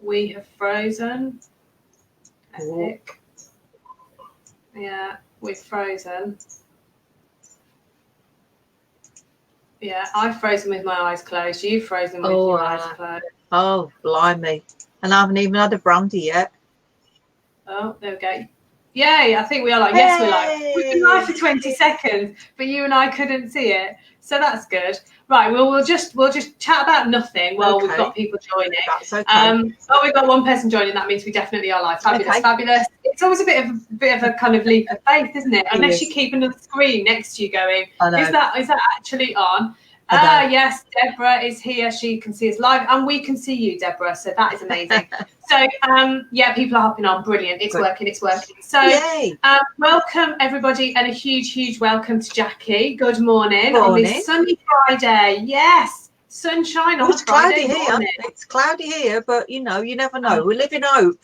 We have frozen. Epic. Yeah, we've frozen. Yeah, I've frozen with my eyes closed. You've frozen with your eyes closed. Oh, blimey. And I haven't even had a brandy yet. Oh, there we go. Yay, I think we are live. Yes, we're live. We've been live for 20 seconds, but you and I couldn't see it. So that's good. Right, well, we'll just chat about nothing while we've got people joining. That's okay. Oh, we've got one person joining. That means we definitely are live. Fabulous, fabulous. It's always a bit of a kind of leap of faith, isn't it? Unless you keep another screen next to you going, is that actually on? Yes, Deborah is here. She can see us live, and we can see you, Deborah. So that is amazing. So, yeah, people are hopping on. Brilliant. It's working. It's working. So, welcome, everybody, and a huge, huge welcome to Jacqui. Good morning. On this sunny Friday. Yes, sunshine on a Friday morning. It's cloudy here, but, you know, you never know. We live in hope.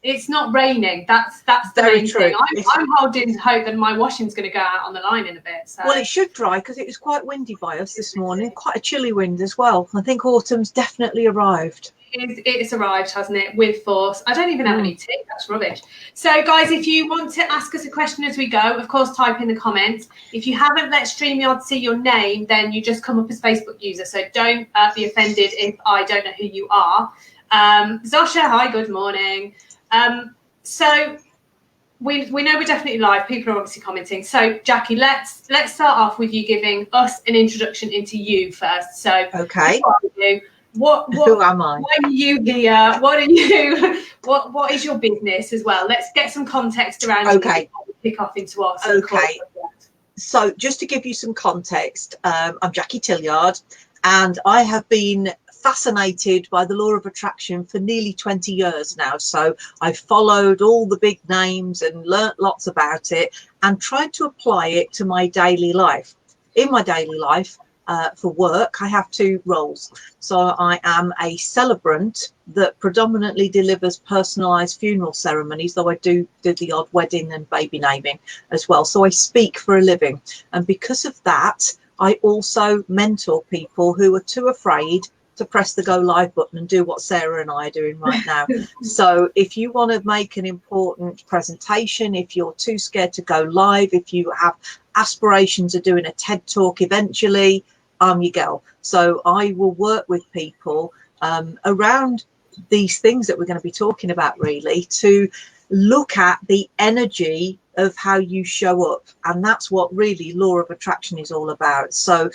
It's not raining. That's the main thing. I'm holding hope that my washing's going to go out on the line in a bit. So. Well, it should dry because it was quite windy by us this morning. Quite a chilly wind as well. I think autumn's definitely arrived. It's arrived, hasn't it? With force. I don't even have any tea. That's rubbish. So, guys, if you want to ask us a question as we go, of course, type in the comments. If you haven't let StreamYard see your name, then you just come up as Facebook user. So don't be offended if I don't know who you are. Zosha, hi, good morning. So we know we're definitely live. People are obviously commenting. So Jacqui, let's start off with you giving us an introduction into you first. So okay, who are you? Who am I? Why are you here? What are you? What is your business as well? Let's get some context around you before we kick off into our okay. So just to give you some context, I'm Jacqui Tillyard, and I have been fascinated by the law of attraction for nearly 20 years now. So I've followed all the big names and learnt lots about it and tried to apply it to my daily life. In my daily life, for work, I have two roles. So I am a celebrant that predominantly delivers personalised funeral ceremonies, though I do the odd wedding and baby naming as well. So I speak for a living. And because of that, I also mentor people who are too afraid to press the go live button and do what Sarah and I are doing right now. So if you want to make an important presentation, if you're too scared to go live, if you have aspirations of doing a TED talk eventually, I'm your girl. So I will work with people around these things that we're going to be talking about, really, to look at the energy of how you show up, and that's what really law of attraction is all about. So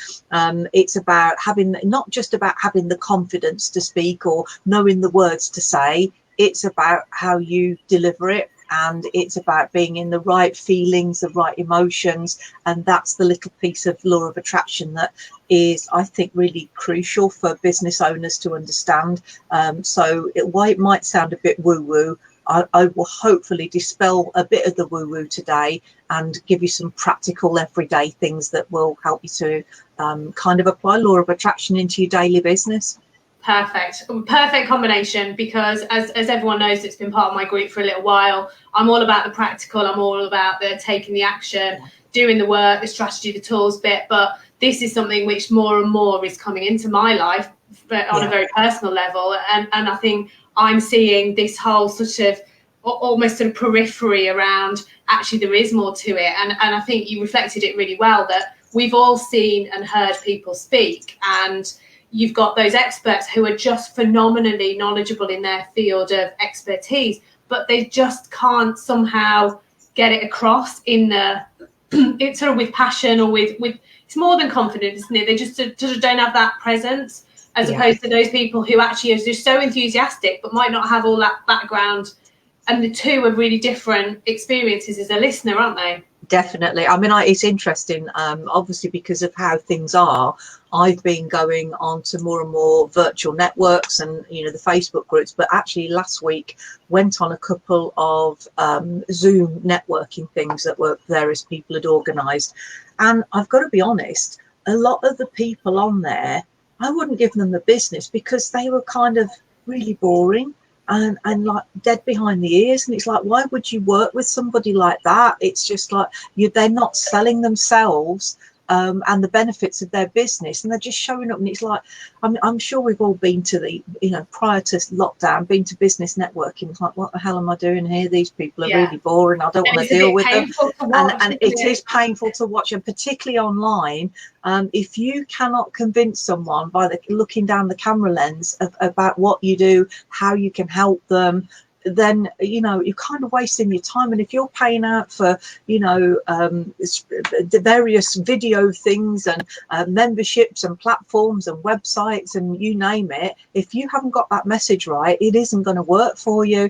it's about not just about having the confidence to speak or knowing the words to say, it's about how you deliver it, and it's about being in the right feelings, the right emotions, and that's the little piece of law of attraction that is, I think, really crucial for business owners to understand. So while it might sound a bit woo-woo, I will hopefully dispel a bit of the woo-woo today and give you some practical everyday things that will help you to kind of apply law of attraction into your daily business. Perfect combination, because as everyone knows, it's been part of my group for a little while. I'm all about the practical. I'm all about the taking the action, doing the work, the strategy, the tools bit. But this is something which more and more is coming into my life on a very personal level. And I think I'm seeing this whole sort of almost sort of periphery around actually there is more to it. And I think you reflected it really well, that we've all seen and heard people speak, and you've got those experts who are just phenomenally knowledgeable in their field of expertise, but they just can't somehow get it across in the it's sort of with passion or with it's more than confidence, isn't it? They just don't have that presence, as opposed to those people who actually are just so enthusiastic but might not have all that background. And the two are really different experiences as a listener, aren't they? Definitely. I mean, it's interesting, obviously, because of how things are. I've been going on to more and more virtual networks and, you know, the Facebook groups, but actually last week went on a couple of Zoom networking things that various people had organised. And I've got to be honest, a lot of the people on there, I wouldn't give them the business because they were kind of really boring. And like dead behind the ears, and it's like, why would you work with somebody like that? It's just like they're not selling themselves, and the benefits of their business, and they're just showing up. And it's like, I'm sure we've all been to the, prior to lockdown, been to business networking. It's like, what the hell am I doing here? These people are really boring. I don't want to deal with them. And it is painful to watch, and particularly online. If you cannot convince someone by looking down the camera lens about what you do, how you can help them, then you're kind of wasting your time. And if you're paying out for the various video things and memberships and platforms and websites and you name it, if you haven't got that message right, it isn't going to work for you.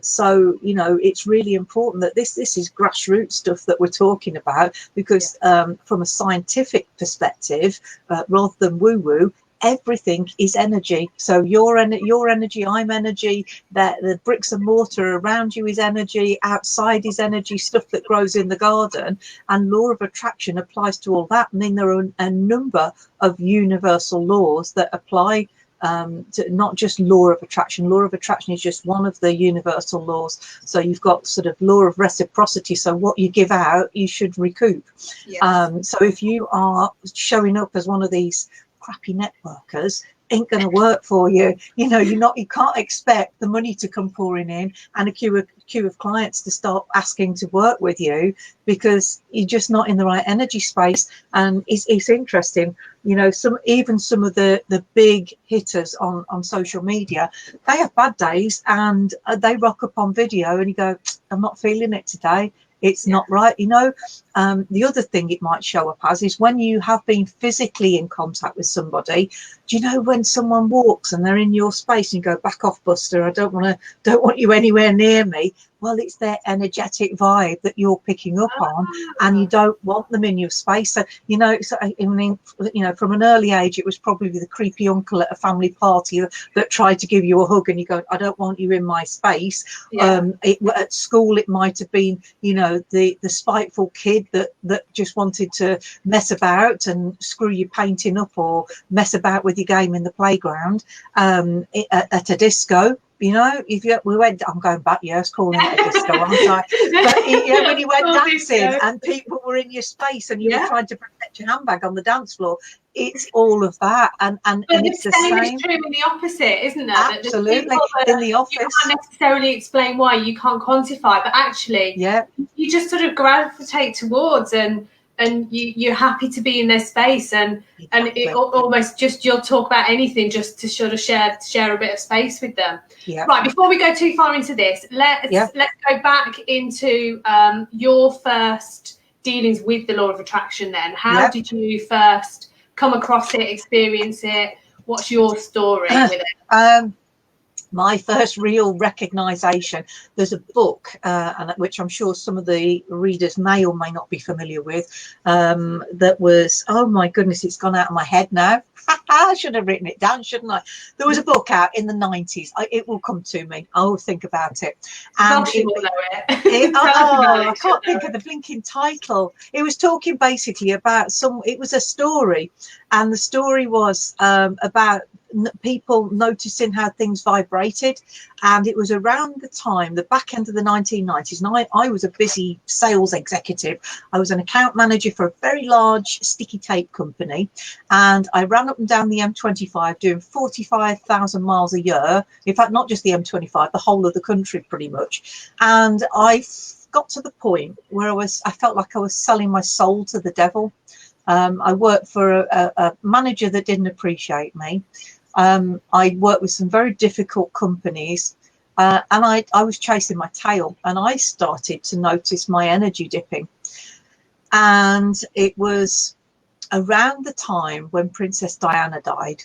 So it's really important that this is grassroots stuff that we're talking about, because from a scientific perspective, rather than woo woo, everything is energy. So your energy, I'm energy, that the bricks and mortar around you is energy, outside is energy, stuff that grows in the garden, and law of attraction applies to all that. I mean, there are a number of universal laws that apply to not just law of attraction. Law of attraction is just one of the universal laws. So you've got sort of law of reciprocity. So what you give out, you should recoup. Yes. So if you are showing up as one of these crappy networkers, ain't going to work for you. You can't expect the money to come pouring in and a queue of clients to start asking to work with you, because you're just not in the right energy space. And it's interesting, some of the big hitters on social media, they have bad days and they rock up on video and you go, I'm not feeling it today. It's not right. The other thing it might show up as is when you have been physically in contact with somebody. Do you know when someone walks and they're in your space and you go, back off, Buster, I don't want you anywhere near me? Well, it's their energetic vibe that you're picking up on, and you don't want them in your space. So, from an early age, it was probably the creepy uncle at a family party that tried to give you a hug, and you go, I don't want you in my space. At school, it might have been, the spiteful kid that just wanted to mess about and screw your painting up or mess about with your game in the playground. At a disco, we went, I'm going back, yes, calling it a disco, aren't I? But when you went dancing and people were in your space and you were trying to protect your handbag on the dance floor, it's all of that. And it's the same. It's true in the opposite, isn't it? Absolutely. In the office, you can't necessarily explain why, you can't quantify, but actually, you just sort of gravitate towards, and you're happy to be in their space, and it almost just, you'll talk about anything just to sort of share a bit of space with them. Right, before we go too far into this, let's go back into your first dealings with the law of attraction then. How did you first come across it, experience it? What's your story with it? My first real recognition, there's a book, which I'm sure some of the readers may or may not be familiar with, that was, oh my goodness, it's gone out of my head now. I should have written it down, shouldn't I? There was a book out in the 90s. It will come to me. I'll think about it. And I can't think of the blinking title. It was talking basically about it was a story, and the story was about people noticing how things vibrated, and it was around the time, the back end of the 1990s, and I was a busy sales executive. I was an account manager for a very large sticky tape company, and I ran up and down the M25 doing 45,000 miles a year. In fact, not just the M25, the whole of the country pretty much. And I got to the point where I felt like I was selling my soul to the devil. I worked for a manager that didn't appreciate me. I worked with some very difficult companies, and I was chasing my tail, and I started to notice my energy dipping. And it was around the time when Princess Diana died,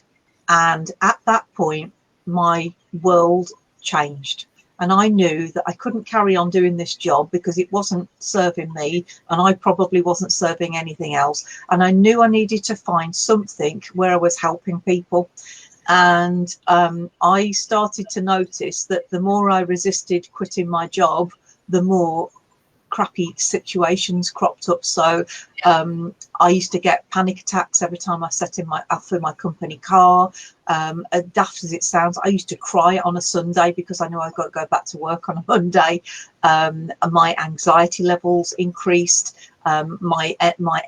and at that point my world changed, and I knew that I couldn't carry on doing this job because it wasn't serving me, and I probably wasn't serving anything else, and I knew I needed to find something where I was helping people. And I started to notice that the more I resisted quitting my job, the more crappy situations cropped up. So I used to get panic attacks every time I sat in my company car. As daft as it sounds, I used to cry on a Sunday because I knew I've got to go back to work on a Monday. And my anxiety levels increased, my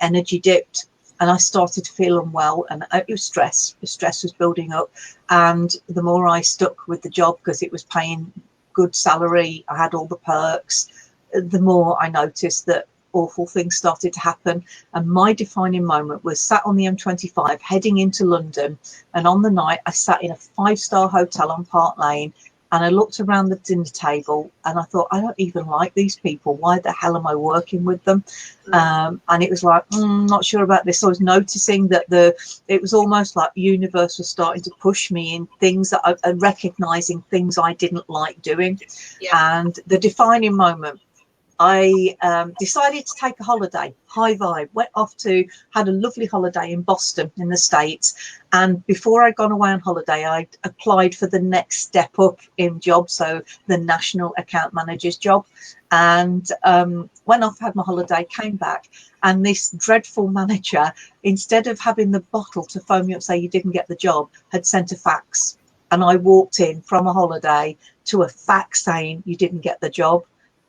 energy dipped, and I started to feel unwell, and it was stress. The stress was building up, and the more I stuck with the job because it was paying good salary, I had all the perks, the more I noticed that awful things started to happen. And my defining moment was sat on the M25 heading into London, and on the night I sat in a 5-star hotel on Park Lane, and I looked around the dinner table and I thought, I don't even like these people. Why the hell am I working with them? And it was like, not sure about this. So I was noticing that it was almost like the universe was starting to push me in things that I recognizing things I didn't like doing. And the defining moment, I decided to take a holiday, high vibe, had a lovely holiday in Boston in the States. And before I'd gone away on holiday, I applied for the next step up in job, so the national account manager's job. And went off, had my holiday, came back, and this dreadful manager, instead of having the bottle to phone me up, say you didn't get the job, had sent a fax. And I walked in from a holiday to a fax saying you didn't get the job.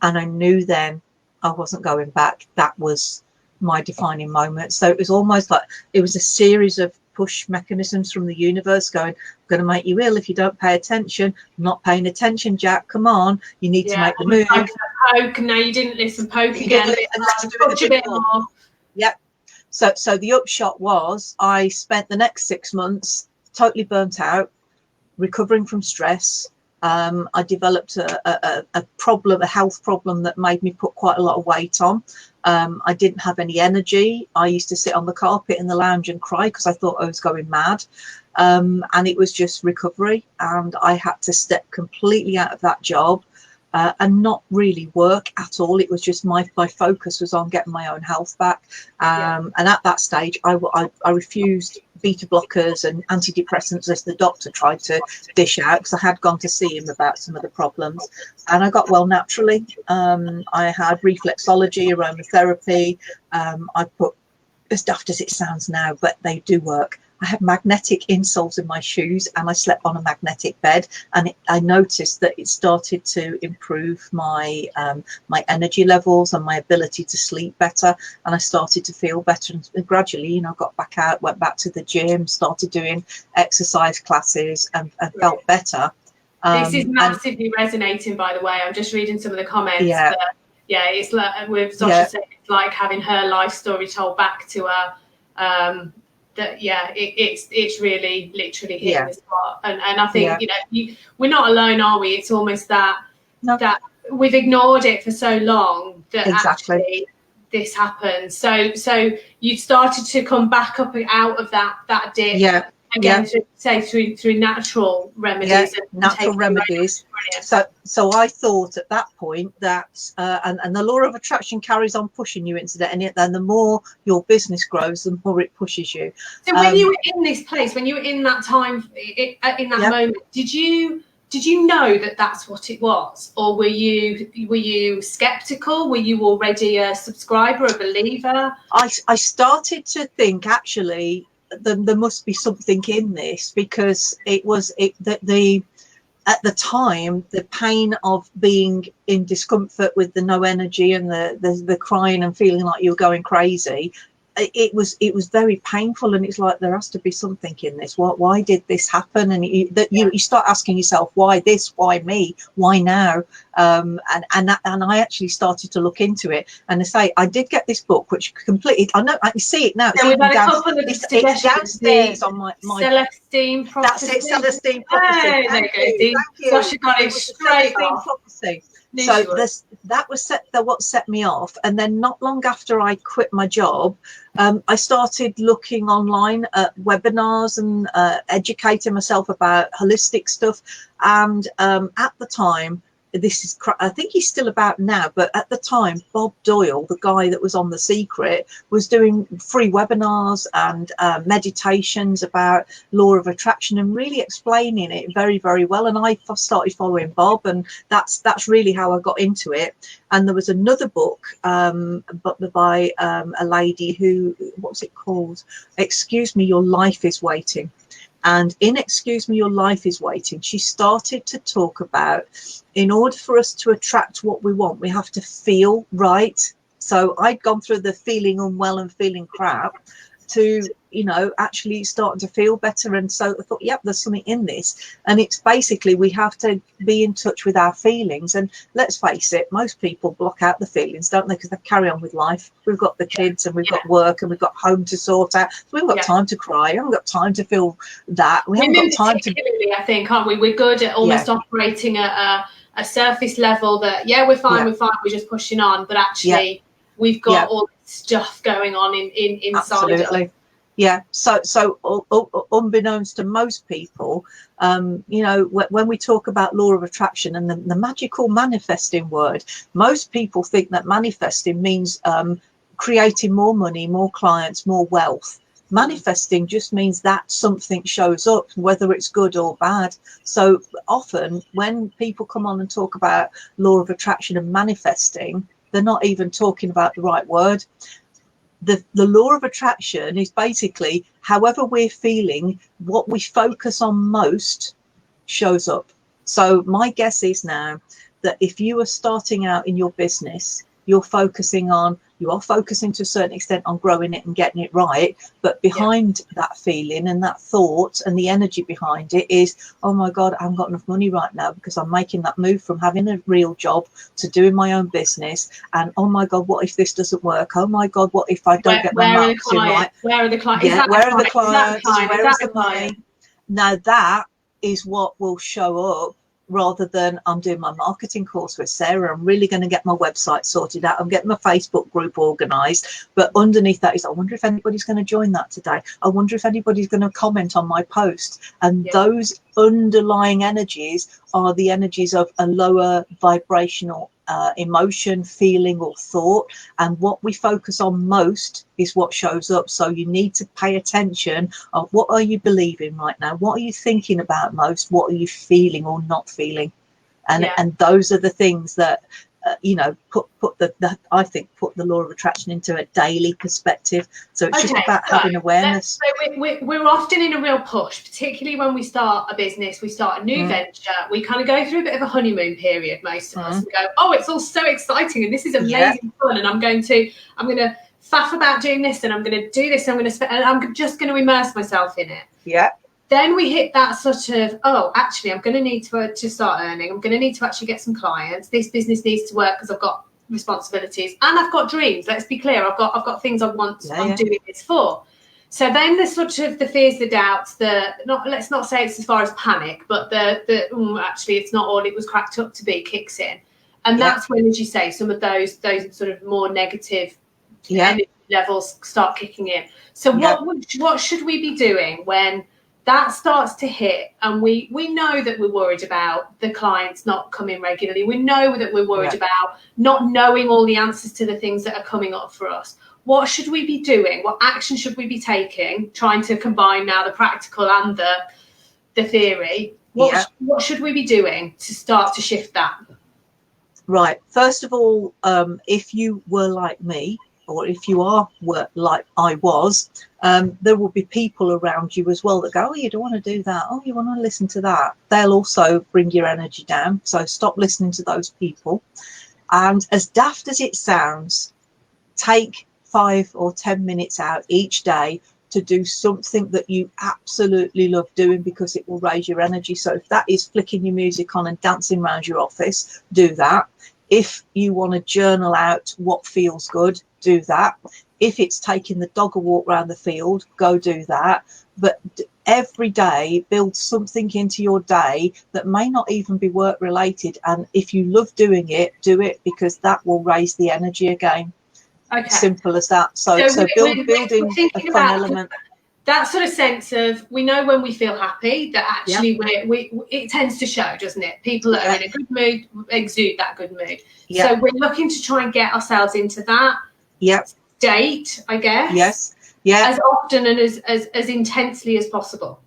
And I knew then I wasn't going back. That was my defining moment. So it was almost like it was a series of push mechanisms from the universe going, I'm going to make you ill if you don't pay attention. I'm not paying attention, Jack. Come on. You need to make the move. Poke. No, you didn't listen. Poke again. Let's do it a bit more. Yep. So the upshot was I spent the next 6 months totally burnt out, recovering from stress. I developed a health problem that made me put quite a lot of weight on. I didn't have any energy. I used to sit on the carpet in the lounge and cry because I thought I was going mad. And it was just recovery. And I had to step completely out of that job and not really work at all. It was just my focus was on getting my own health back. And at that stage, I refused beta blockers and antidepressants as the doctor tried to dish out, because I had gone to see him about some of the problems, and I got well naturally. I had reflexology, aromatherapy. I put, as daft as it sounds now, but they do work. I had magnetic insoles in my shoes, and I slept on a magnetic bed, and I noticed that it started to improve my my energy levels and my ability to sleep better, and I started to feel better. And gradually, got back out, went back to the gym, started doing exercise classes, and felt better. This is massively resonating, by the way. I'm just reading some of the comments. Yeah, it's like with Sasha saying, it's like having her life story told back to her. It's really literally hitting the spot, and I think we're not alone, are we? It's almost that we've ignored it for so long that actually this happens. So you started to come back up out of that dip again, through natural remedies. Natural remedies. So I thought at that point that and the law of attraction carries on pushing you into that, and then the more your business grows, the more it pushes you. So when you were in this place, when you were in that time, in that moment, did you know that that's what it was, or were you skeptical? Were you already a subscriber, a believer? I started to think, actually, there must be something in this, because at the time, the pain of being in discomfort with the no energy and the crying and feeling like you're going crazy, it was very painful, and it's like there has to be something in this. Why did this happen? And you start asking yourself, why this? Why me? Why now? And I actually started to look into it, and I say I did get this book, which completely, I know I can see it now. It's downstairs on my Celestine Prophecy. That's it, Celestine Prophecy. Hey, thank you. Sasha got it straight off. Prophecy. So that was what set me off. And then not long after I quit my job, I started looking online at webinars and educating myself about holistic stuff. And at the time, I think he's still about now, but at the time, Bob Doyle, the guy that was on The Secret, was doing free webinars and meditations about law of attraction and really explaining it very, very well. And I started following Bob, and that's really how I got into it. And there was another book by a lady who, what's it called? Excuse Me, Your Life is Waiting. And in Excuse Me, Your Life is Waiting, she started to talk about, in order for us to attract what we want, we have to feel right. So I'd gone through the feeling unwell and feeling crap to, you know, actually starting to feel better. And so I thought, yep, there's something in this. And it's basically, we have to be in touch with our feelings. And let's face it, most people block out the feelings, don't they? Because they carry on with life. We've got the kids and we've got work and we've got home to sort out. So we've got time to cry. We haven't got time to feel that. We haven't got time to. I think, aren't we? We're good at almost operating at a surface level that, we're fine, we're just pushing on. But actually, we've got all this stuff going on inside. Absolutely. Yeah. So unbeknownst to most people, you know, when we talk about law of attraction and the magical manifesting word, most people think that manifesting means creating more money, more clients, more wealth. Manifesting just means that something shows up, whether it's good or bad. So often when people come on and talk about law of attraction and manifesting, they're not even talking about the right word. The law of attraction is basically, however we're feeling, what we focus on most shows up. So my guess is now that if you are starting out in your business, you are focusing to a certain extent on growing it and getting it right. But behind that feeling and that thought and the energy behind it is, oh my God, I haven't got enough money right now because I'm making that move from having a real job to doing my own business. And oh my God, what if this doesn't work? Oh my God, what if I don't get my marketing right? Where are the clients? Yeah, where are the clients? Where is the money? Now that is what will show up, rather than I'm doing my marketing course with Sarah, I'm really going to get my website sorted out, I'm getting my Facebook group organized, but underneath that is, I wonder if anybody's going to join that today, I wonder if anybody's going to comment on my post. And those underlying energies are the energies of a lower vibrational emotion, feeling or thought, and what we focus on most is what shows up. So you need to pay attention of what are you believing right now, what are you thinking about most, what are you feeling or not feeling, and those are the things that you know, put I think put the law of attraction into a daily perspective. So it's just about having awareness. So we're often in a real push, particularly when we start a business, we start a new venture, we kind of go through a bit of a honeymoon period, most of us, and go, oh, it's all so exciting and this is amazing fun, and I'm going to faff about doing this, and I'm going to do this, and I'm just going to immerse myself in it. Then we hit that sort of, oh, actually, I'm going to need to start earning. I'm going to need to actually get some clients. This business needs to work because I've got responsibilities and I've got dreams. Let's be clear. I've got things I want. I'm doing this for. So then the sort of the fears, the doubts, let's not say it's as far as panic, but actually it's not all it was cracked up to be kicks in, and that's when, as you say, some of those sort of more negative energy levels start kicking in. So what should we be doing when that starts to hit, and we know that we're worried about the clients not coming regularly, we know that we're worried about not knowing all the answers to the things that are coming up for us? What should we be doing? What action should we be taking, trying to combine now the practical and the theory? What should we be doing to start to shift that? Right, first of all, if you were like me, or if you were like I was, there will be people around you as well that go, oh, you don't want to do that, oh, you want to listen to that. They'll also bring your energy down. So stop listening to those people. And as daft as it sounds, take 5 or 10 minutes out each day to do something that you absolutely love doing, because it will raise your energy. So if that is flicking your music on and dancing around your office, do that. If you want to journal out what feels good, do that. If it's taking the dog a walk around the field, go do that. But every day, build something into your day that may not even be work related. And if you love doing it, do it, because that will raise the energy again. Simple as that. So building a fun element. that sort of sense of, we know when we feel happy that actually it tends to show, doesn't it? People that are in a good mood exude that good mood. So we're looking to try and get ourselves into that state, I guess. As often and as intensely as possible.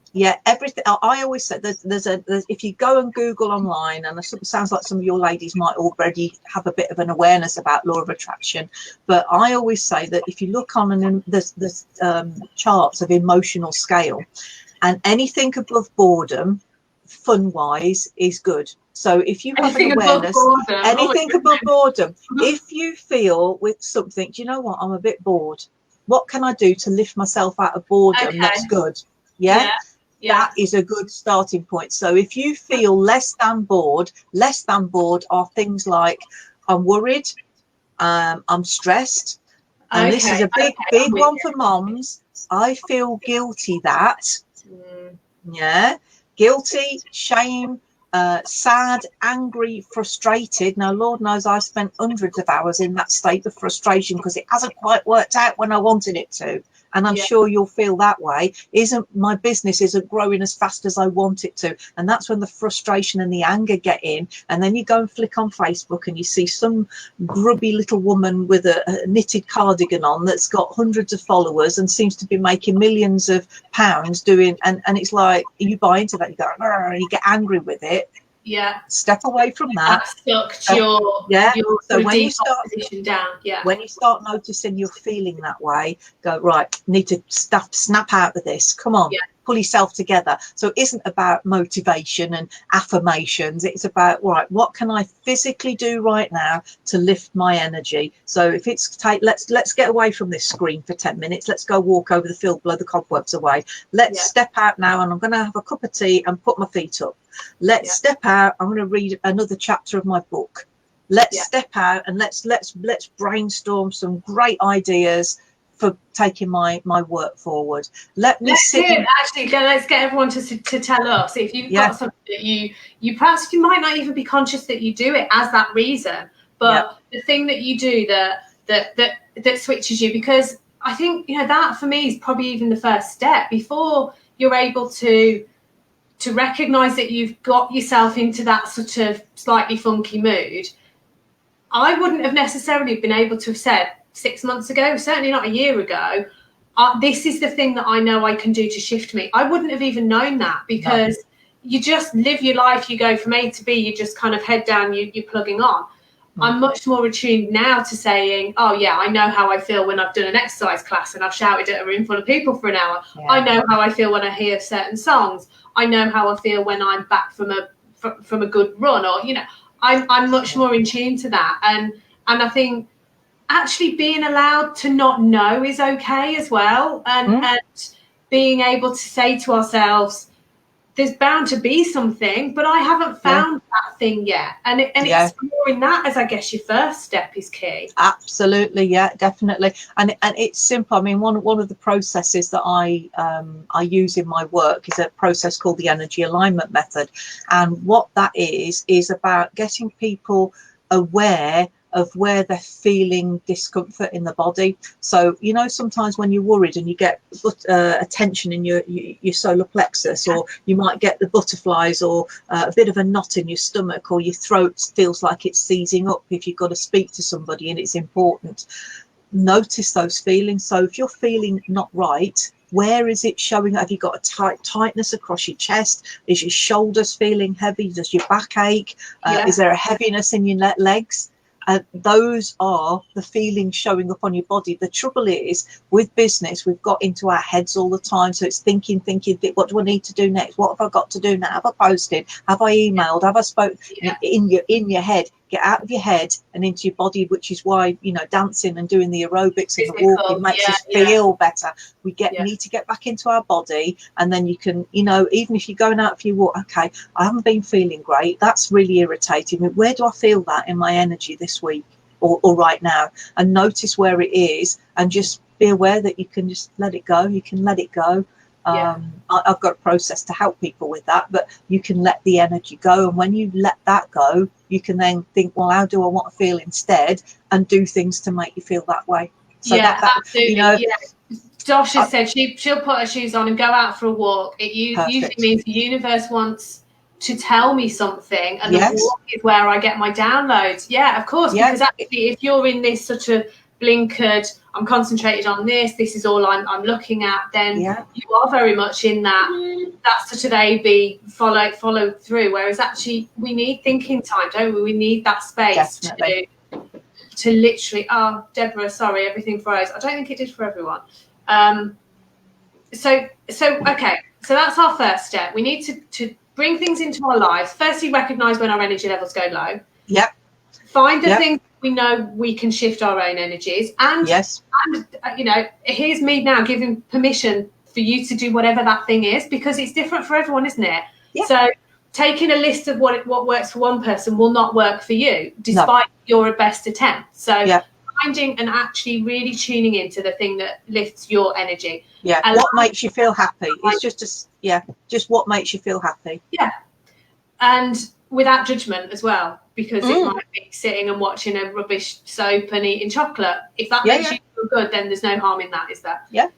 Everything. I always say there's if you go and Google online, and it sounds like some of your ladies might already have a bit of an awareness about law of attraction, but I always say that if you look on the charts of emotional scale, and anything above boredom, fun wise, is good. So if you have an awareness, anything above boredom, if you feel with something, do you know what, I'm a bit bored, what can I do to lift myself out of boredom? That's good. That is a good starting point. So if you feel less than bored are things like, I'm worried, I'm stressed, and this is a big one for moms. I feel guilty that, guilty, shame, sad, angry, frustrated. Now, Lord knows I spent hundreds of hours in that state of frustration because it hasn't quite worked out when I wanted it to. And I'm sure you'll feel that way. My business isn't growing as fast as I want it to. And that's when the frustration and the anger get in. And then you go and flick on Facebook and you see some grubby little woman with a knitted cardigan on that's got hundreds of followers and seems to be making millions of pounds doing. And it's like, you buy into that, you go, and you get angry with it. Step away from that. So when you start down, when you start noticing you're feeling that way, go, right, need to snap out of this. Come on, pull yourself together. So it isn't about motivation and affirmations. It's about, right, what can I physically do right now to lift my energy? So if it's let's get away from this screen for 10 minutes. Let's go walk over the field, blow the cobwebs away. Let's step out now, and I'm going to have a cup of tea and put my feet up. Let's step out. I'm going to read another chapter of my book. Let's step out and let's brainstorm some great ideas for taking my work forward. Let's get everyone to tell us if you've got something that you perhaps you might not even be conscious that you do it as that reason, but the thing that you do that switches you, because I think that for me is probably even the first step before you're able to recognize that you've got yourself into that sort of slightly funky mood. I wouldn't have necessarily been able to have said 6 months ago, certainly not a year ago, this is the thing that I know I can do to shift me. I wouldn't have even known that, because you just live your life. You go from A to B, you just kind of head down, you're plugging on. I'm much more attuned now to saying, oh yeah, I know how I feel when I've done an exercise class and I've shouted at a room full of people for an hour. I know how I feel when I hear certain songs. I know how I feel when I'm back from a good run, or I'm much more in tune to that. And I think actually being allowed to not know is okay as well, and being able to say to ourselves, there's bound to be something, but I haven't found that thing yet. And exploring that as, I guess, your first step is key. Absolutely, definitely. And it's simple. I mean, one of the processes that I use in my work is a process called the energy alignment method. And what that is about getting people aware of where they're feeling discomfort in the body. So sometimes when you're worried and you get a tension in your solar plexus, or you might get the butterflies, or a bit of a knot in your stomach, or your throat feels like it's seizing up if you've got to speak to somebody and it's important. Notice those feelings. So if you're feeling not right, where is it showing? Have you got a tightness across your chest? Is your shoulders feeling heavy? Does your back ache? Is there a heaviness in your legs? Those are the feelings showing up on your body. The trouble is, with business, we've got into our heads all the time. So it's thinking, what do I need to do next? What have I got to do now? Have I posted? Have I emailed? Have I spoken? In your head. Get out of your head and into your body, which is why dancing and doing the aerobics and the walking makes us feel better. We need to get back into our body, and then you can, even if you're going out for your walk, okay, I haven't been feeling great, that's really irritating me. Where do I feel that in my energy this week or right now? And notice where it is, and just be aware that you can just let it go. You can let it go. I've got a process to help people with that, but you can let the energy go, and when you let that go, you can then think, well, how do I want to feel instead, and do things to make you feel that way. So absolutely. Dosh has said she'll put her shoes on and go out for a walk. It usually means the universe wants to tell me something, and the walk is where I get my downloads. Yeah, of course, because actually if you're in this sort of blinkered, I'm concentrated on this is all I'm looking at, then you are very much in that sort of A-B follow through, whereas actually we need thinking time, don't we? We need that space to literally, Deborah, sorry, everything froze. I don't think it did for everyone. So okay, so that's our first step. We need to bring things into our lives. Firstly, recognize when our energy levels go low. Yep. Find the things we know we can shift our own energies. And, you know, here's me now giving permission for you to do whatever that thing is, because it's different for everyone, isn't it? Yeah. So taking a list of what works for one person will not work for you, despite your best attempt. So finding and actually really tuning into the thing that lifts your energy. Yeah. What makes you feel happy? It's just what makes you feel happy. Yeah. And without judgment as well, because it might be sitting and watching a rubbish soap and eating chocolate. If that makes you feel good, then there's no harm in that, is there? Yeah.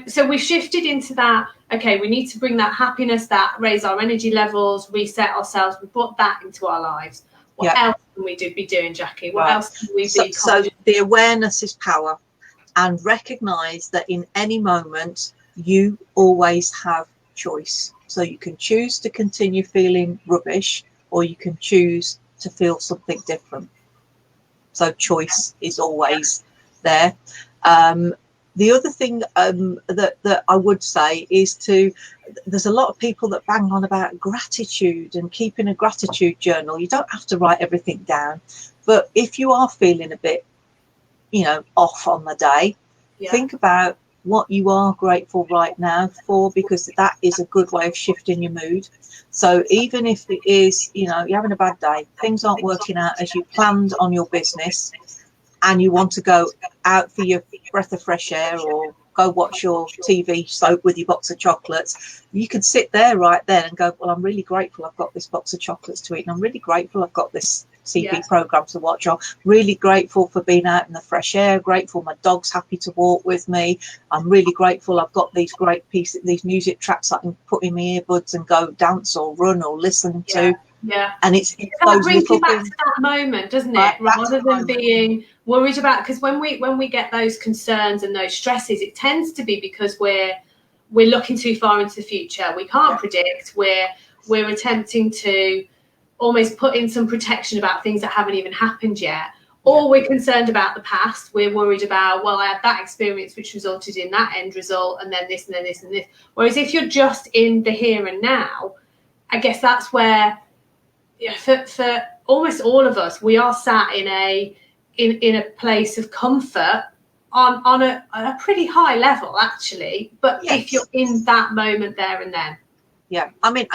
So we've shifted into that. Okay, we need to bring that happiness, that raise our energy levels, reset ourselves. We put that into our lives. What else can we be doing, Jacqui? What else can we be? So the awareness is power, and recognize that in any moment you always have choice. So you can choose to continue feeling rubbish, or you can choose to feel something different. So choice is always there. The other thing that I would say is there's a lot of people that bang on about gratitude and keeping a gratitude journal. You don't have to write everything down, but if you are feeling a bit, you know, off on the day, think about what you are grateful right now for, because that is a good way of shifting your mood. So even if it is, you know, you're having a bad day, things aren't working out as you planned on your business, and you want to go out for your breath of fresh air or go watch your TV soap with your box of chocolates, you can sit there right then and go, well, I'm really grateful I've got this box of chocolates to eat, and I'm really grateful I've got this TV program to watch. I'm really grateful for being out in the fresh air, grateful my dog's happy to walk with me. I'm really grateful I've got these great these music tracks I can put in my earbuds and go dance or run or listen to. Yeah. And it's those brings you back to that moment, doesn't it? Rather than being worried about, because when we get those concerns and those stresses, it tends to be because we're looking too far into the future. We can't predict. We're attempting to almost put in some protection about things that haven't even happened yet. Or we're concerned about the past. We're worried about, well, I had that experience which resulted in that end result, and then this and then this and this. Whereas if you're just in the here and now, I guess that's where, for almost all of us, we are sat in a place of comfort on a pretty high level, actually. But if you're in that moment there and then. Yeah, I mean,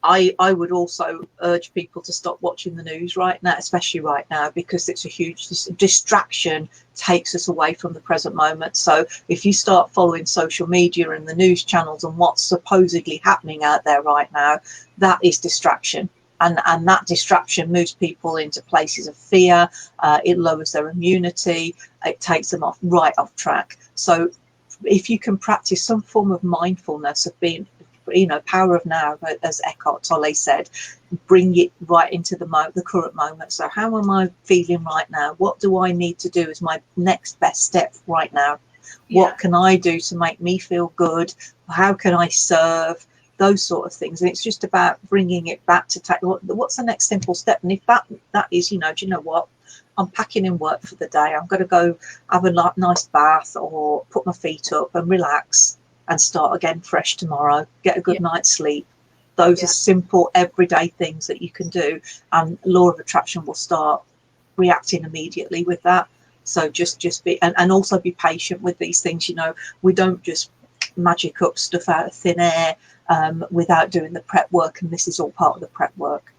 I would also urge people to stop watching the news right now, especially right now, because it's a huge distraction, takes us away from the present moment. So if you start following social media and the news channels and what's supposedly happening out there right now, that is distraction. And that distraction moves people into places of fear. It lowers their immunity. It takes them right off track. So if you can practice some form of mindfulness of being, you know, power of now, as Eckhart Tolle said, bring it right into the current moment. So how am I feeling right now? What do I need to do as my next best step right now? What can I do to make me feel good? How can I serve? Those sort of things. And it's just about bringing it back to what's the next simple step. And if that is, you know, do you know what? I'm packing in work for the day. I'm going to go have a nice bath or put my feet up and relax and start again fresh tomorrow, get a good night's sleep. Those are simple everyday things that you can do, and law of attraction will start reacting immediately with that. So just be, and also be patient with these things. You know, we don't just magic up stuff out of thin air without doing the prep work, and this is all part of the prep work.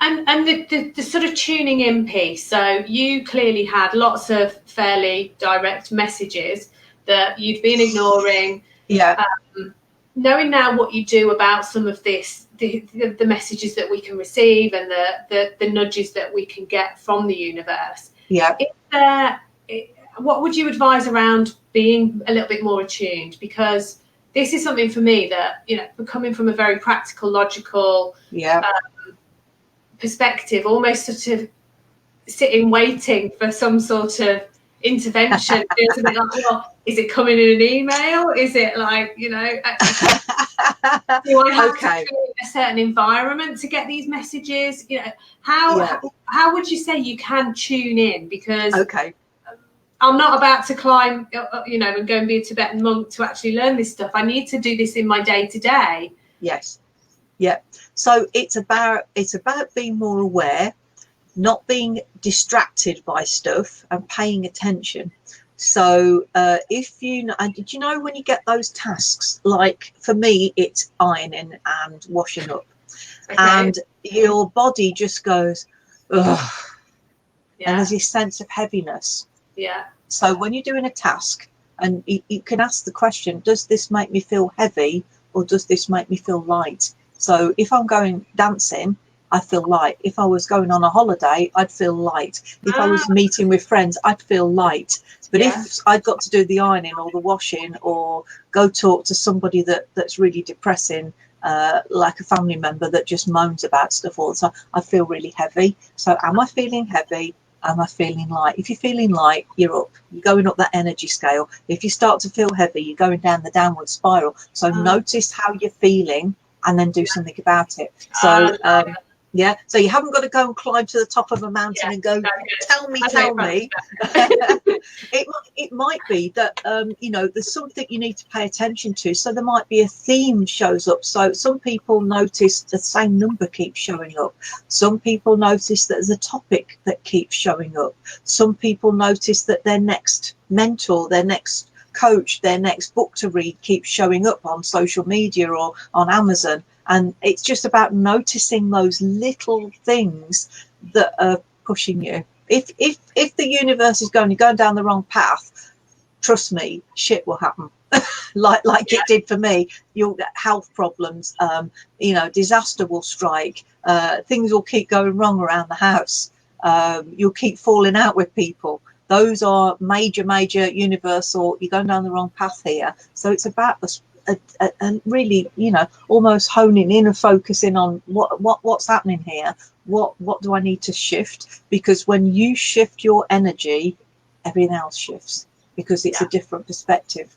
And the sort of tuning in piece. So you clearly had lots of fairly direct messages that you'd been ignoring. Yeah. Knowing now what you do about some of this, the messages that we can receive and the nudges that we can get from the universe. Yeah. what would you advise around being a little bit more attuned? Because this is something for me that, you know, coming from a very practical, logical perspective, almost sort of sitting waiting for some sort of intervention feels a bit like, well, is it coming in an email? Is it like, you know, do I have to create a certain environment to get these messages? You know, how would you say you can tune in? Because I'm not about to climb, you know, and go and be a Tibetan monk to actually learn this stuff. I need to do this in my day to day. Yes. Yeah. So it's about being more aware, not being distracted by stuff, and paying attention. So if you know, and did you know when you get those tasks, like for me it's ironing and washing up, and your body just goes, ugh, and there's this sense of heaviness. So when you're doing a task, and you can ask the question, does this make me feel heavy or does this make me feel light? So if I'm going dancing, I feel light. If I was going on a holiday, I'd feel light. If I was meeting with friends, I'd feel light. But if I'd got to do the ironing or the washing or go talk to somebody that's really depressing, like a family member that just moans about stuff all the time, I feel really heavy. So am I feeling heavy? Am I feeling light? If you're feeling light, you're up. You're going up that energy scale. If you start to feel heavy, you're going down the downward spiral. So notice how you're feeling and then do something about it. So so you haven't got to go and climb to the top of a mountain and go, tell me. It might be that you know, there's something you need to pay attention to. So there might be a theme shows up. So some people notice the same number keeps showing up. Some people notice that there's a topic that keeps showing up. Some people notice that their next mentor, their next coach, their next book to read keeps showing up on social media or on Amazon. And it's just about noticing those little things that are pushing you. If the universe is going down the wrong path, trust me, shit will happen. like it did for me. You'll get health problems. You know, disaster will strike. Things will keep going wrong around the house. You'll keep falling out with people. Those are major universal. You're going down the wrong path here. So it's about and really, you know, almost honing in and focusing on what's happening here. What do I need to shift? Because when you shift your energy, everything else shifts because it's a different perspective.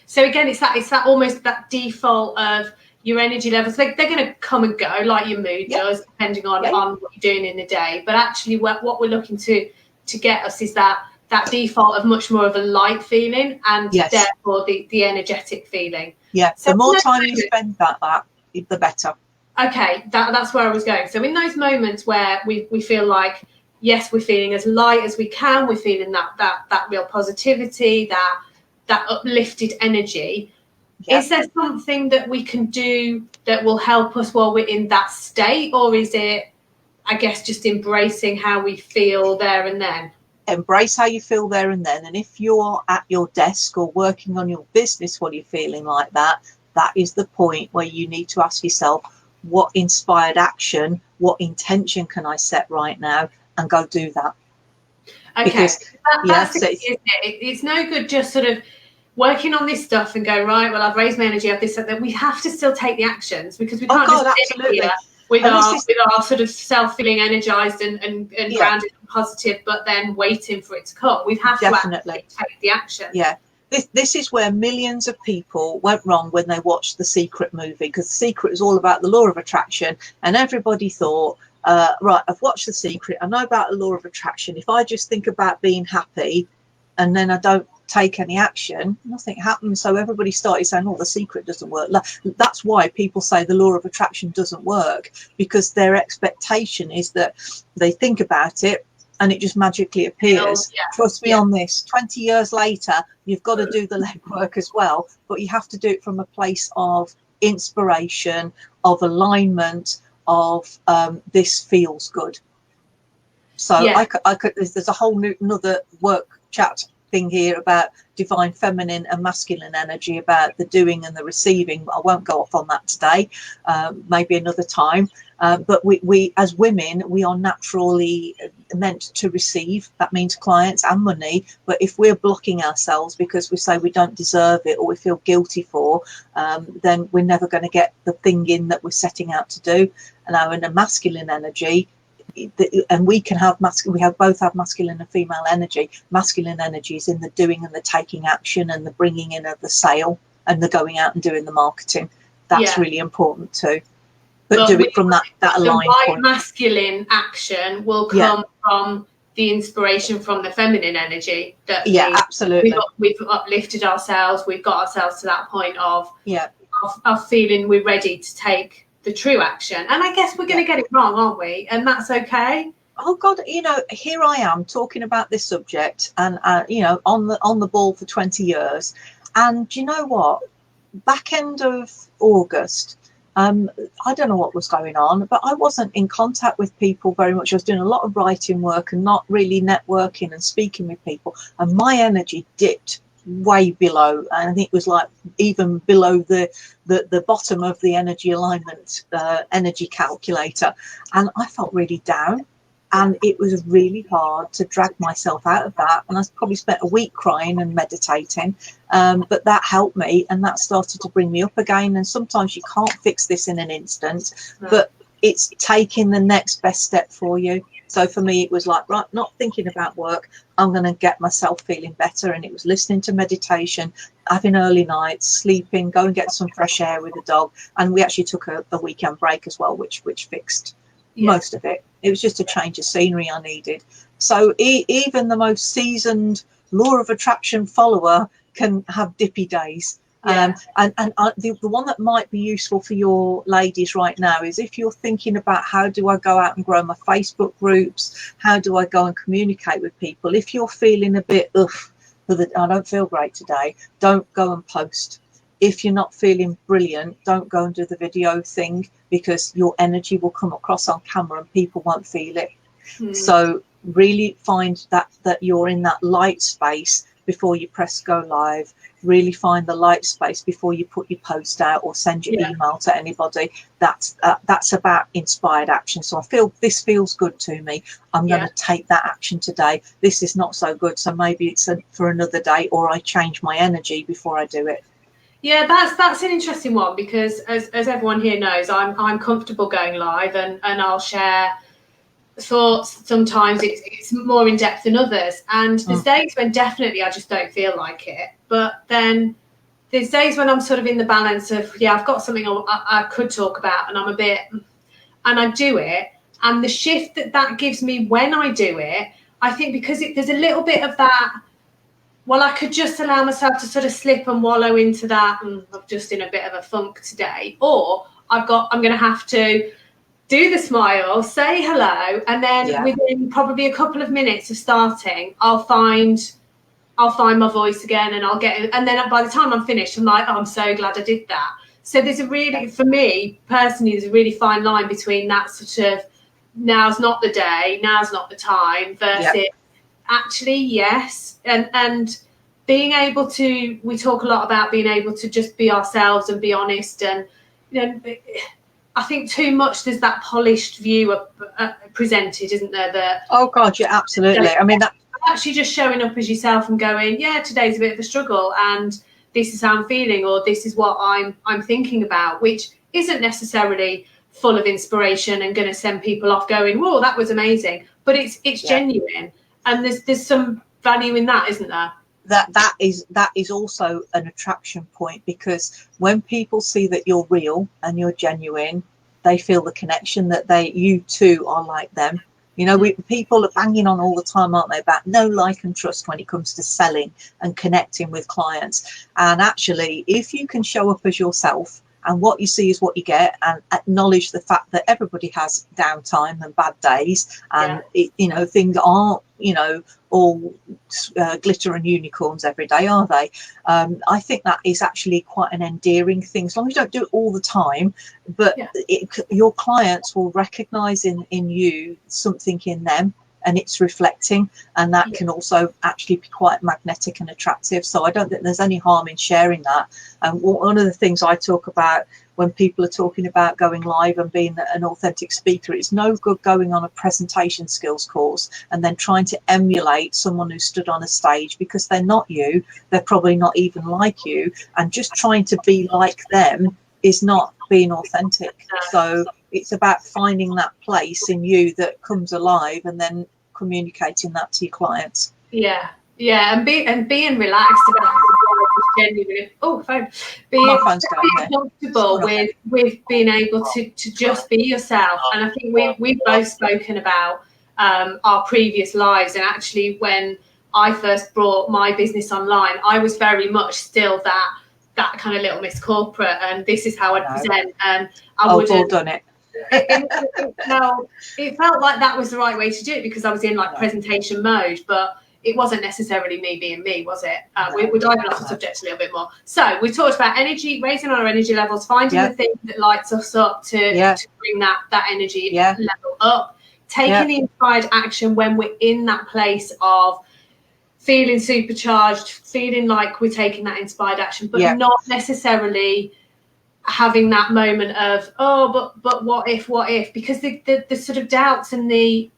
So again, it's that almost that default of your energy levels. They're going to come and go like your mood does, depending on what you're doing in the day. But actually, what we're looking to get us is that default of much more of a light feeling, and therefore the energetic feeling. So the more time you spend that the better. Okay, that's where I was going. So in those moments where we feel like, yes, we're feeling as light as we can, we're feeling that real positivity, that uplifted energy. Is there something that we can do that will help us while we're in that state, or is it, I guess, just embracing how we feel there and then? Embrace how you feel there and then. And if you're at your desk or working on your business while you're feeling like that, that is the point where you need to ask yourself, what inspired action, what intention can I set right now, and go do that. Okay, because, that's the key, isn't it? It's no good just sort of working on this stuff and go, right, well, I've raised my energy, I've this, that. We have to still take the actions, because we can't just sit here with our sort of self-feeling energized and grounded and positive, but then waiting for it to come. We have to actually take the action. This is where millions of people went wrong when they watched The Secret movie, because The Secret is all about the law of attraction, and everybody thought, right, I've watched The Secret, I know about the law of attraction. If I just think about being happy and then I don't take any action, nothing happens. So everybody started saying, oh, The Secret doesn't work. That's why people say the law of attraction doesn't work, because their expectation is that they think about it and it just magically appears. Trust me on this, 20 years later, you've got to do the legwork as well, but you have to do it from a place of inspiration, of alignment, of this feels good. So I could there's a whole another work chat thing here about divine feminine and masculine energy, about the doing and the receiving. I won't go off on that today, maybe another time. But we as women, we are naturally meant to receive. That means clients and money. But if we're blocking ourselves because we say we don't deserve it or we feel guilty for, then we're never going to get the thing in that we're setting out to do. Now, in a masculine energy, and we both have masculine and female energy. Masculine energy is in the doing and the taking action and the bringing in of the sale and the going out and doing the marketing. That's really important too. But do it from that aligned right point. Masculine action will come from the inspiration from the feminine energy. That absolutely. We've uplifted ourselves. We've got ourselves to that point of feeling we're ready to take the true action. And I guess we're going to get it wrong, aren't we? And that's okay. Oh God, here I am talking about this subject, and on the ball for 20 years. And you know what? Back end of August, I don't know what was going on, but I wasn't in contact with people very much. I was doing a lot of writing work and not really networking and speaking with people. And my energy dipped way below. And I think it was like even below the bottom of the energy alignment, energy calculator. And I felt really down. And it was really hard to drag myself out of that. And I probably spent a week crying and meditating. But that helped me, and that started to bring me up again. And sometimes you can't fix this in an instant, but it's taking the next best step for you. So for me, it was like, right, not thinking about work. I'm going to get myself feeling better. And it was listening to meditation, having early nights, sleeping, go and get some fresh air with the dog. And we actually took a weekend break as well, which fixed most of it. It was just a change of scenery I needed. So even the most seasoned law of attraction follower can have dippy days. And the one that might be useful for your ladies right now is if you're thinking about how do I go out and grow my Facebook groups, how do I go and communicate with people, if you're feeling a bit I don't feel great today, don't go and post. If you're not feeling brilliant, don't go and do the video thing, because your energy will come across on camera and people won't feel it. So really find that you're in that light space before you press go live. Really find the light space before you put your post out or send your email to anybody. That's about inspired action. So I feel this feels good to me. I'm going to take that action today. This is not so good, so maybe it's for another day, or I change my energy before I do it. Yeah, that's an interesting one, because as everyone here knows, I'm comfortable going live, and I'll share thoughts. Sometimes it's more in depth than others, and there's days when definitely I just don't feel like it. But then there's days when I'm sort of in the balance of I've got something I could talk about, and I'm a bit, and I do it, and the shift that gives me when I do it, I think because there's a little bit of that. Well, I could just allow myself to sort of slip and wallow into that. I'm just in a bit of a funk today. Or I'm going to have to do the smile, say hello, and then within probably a couple of minutes of starting, I'll find my voice again, and I'll get it. And then by the time I'm finished, I'm like, I'm so glad I did that. So there's for me personally, there's a really fine line between that sort of now's not the day, now's not the time, versus actually yes, and being able to, we talk a lot about being able to just be ourselves and be honest, and I think too much there's that polished view presented, isn't there? That oh God, yeah, absolutely. I mean, that actually just showing up as yourself and going, today's a bit of a struggle, and this is how I'm feeling, or this is what I'm thinking about, which isn't necessarily full of inspiration and going to send people off going, whoa, that was amazing, but it's genuine. And there's some value in that, isn't there? That is also an attraction point, because when people see that you're real and you're genuine, they feel the connection that you too are like them. People are banging on all the time, aren't they, about know, like and trust when it comes to selling and connecting with clients. And actually, if you can show up as yourself, and what you see is what you get, and acknowledge the fact that everybody has downtime and bad days, and things aren't all glitter and unicorns every day, are they? I think that is actually quite an endearing thing, as long as you don't do it all the time. But your clients will recognize in you something in them, and it's reflecting, and that can also actually be quite magnetic and attractive. So I don't think there's any harm in sharing that. And one of the things I talk about when people are talking about going live and being an authentic speaker, it's no good going on a presentation skills course and then trying to emulate someone who stood on a stage, because they're not you, they're probably not even like you, and just trying to be like them is not being authentic. So it's about finding that place in you that comes alive and then communicating that to your clients. And being relaxed about it, genuinely. Oh, phone. Being comfortable with being able to just be yourself. And I think we've both spoken about our previous lives, and actually when I first brought my business online, I was very much still that kind of little Miss Corporate, and this is how I present, and I wouldn't. All done it. It felt like that was the right way to do it because I was in like presentation mode, but it wasn't necessarily me being me, was it? We're diving off the subject a little bit more. So we talked about energy, raising our energy levels, finding the thing that lights us up to bring that energy level up, taking the inspired action when we're in that place of feeling supercharged, feeling like we're taking that inspired action, but not necessarily having that moment of, but what if, because the sort of doubts and the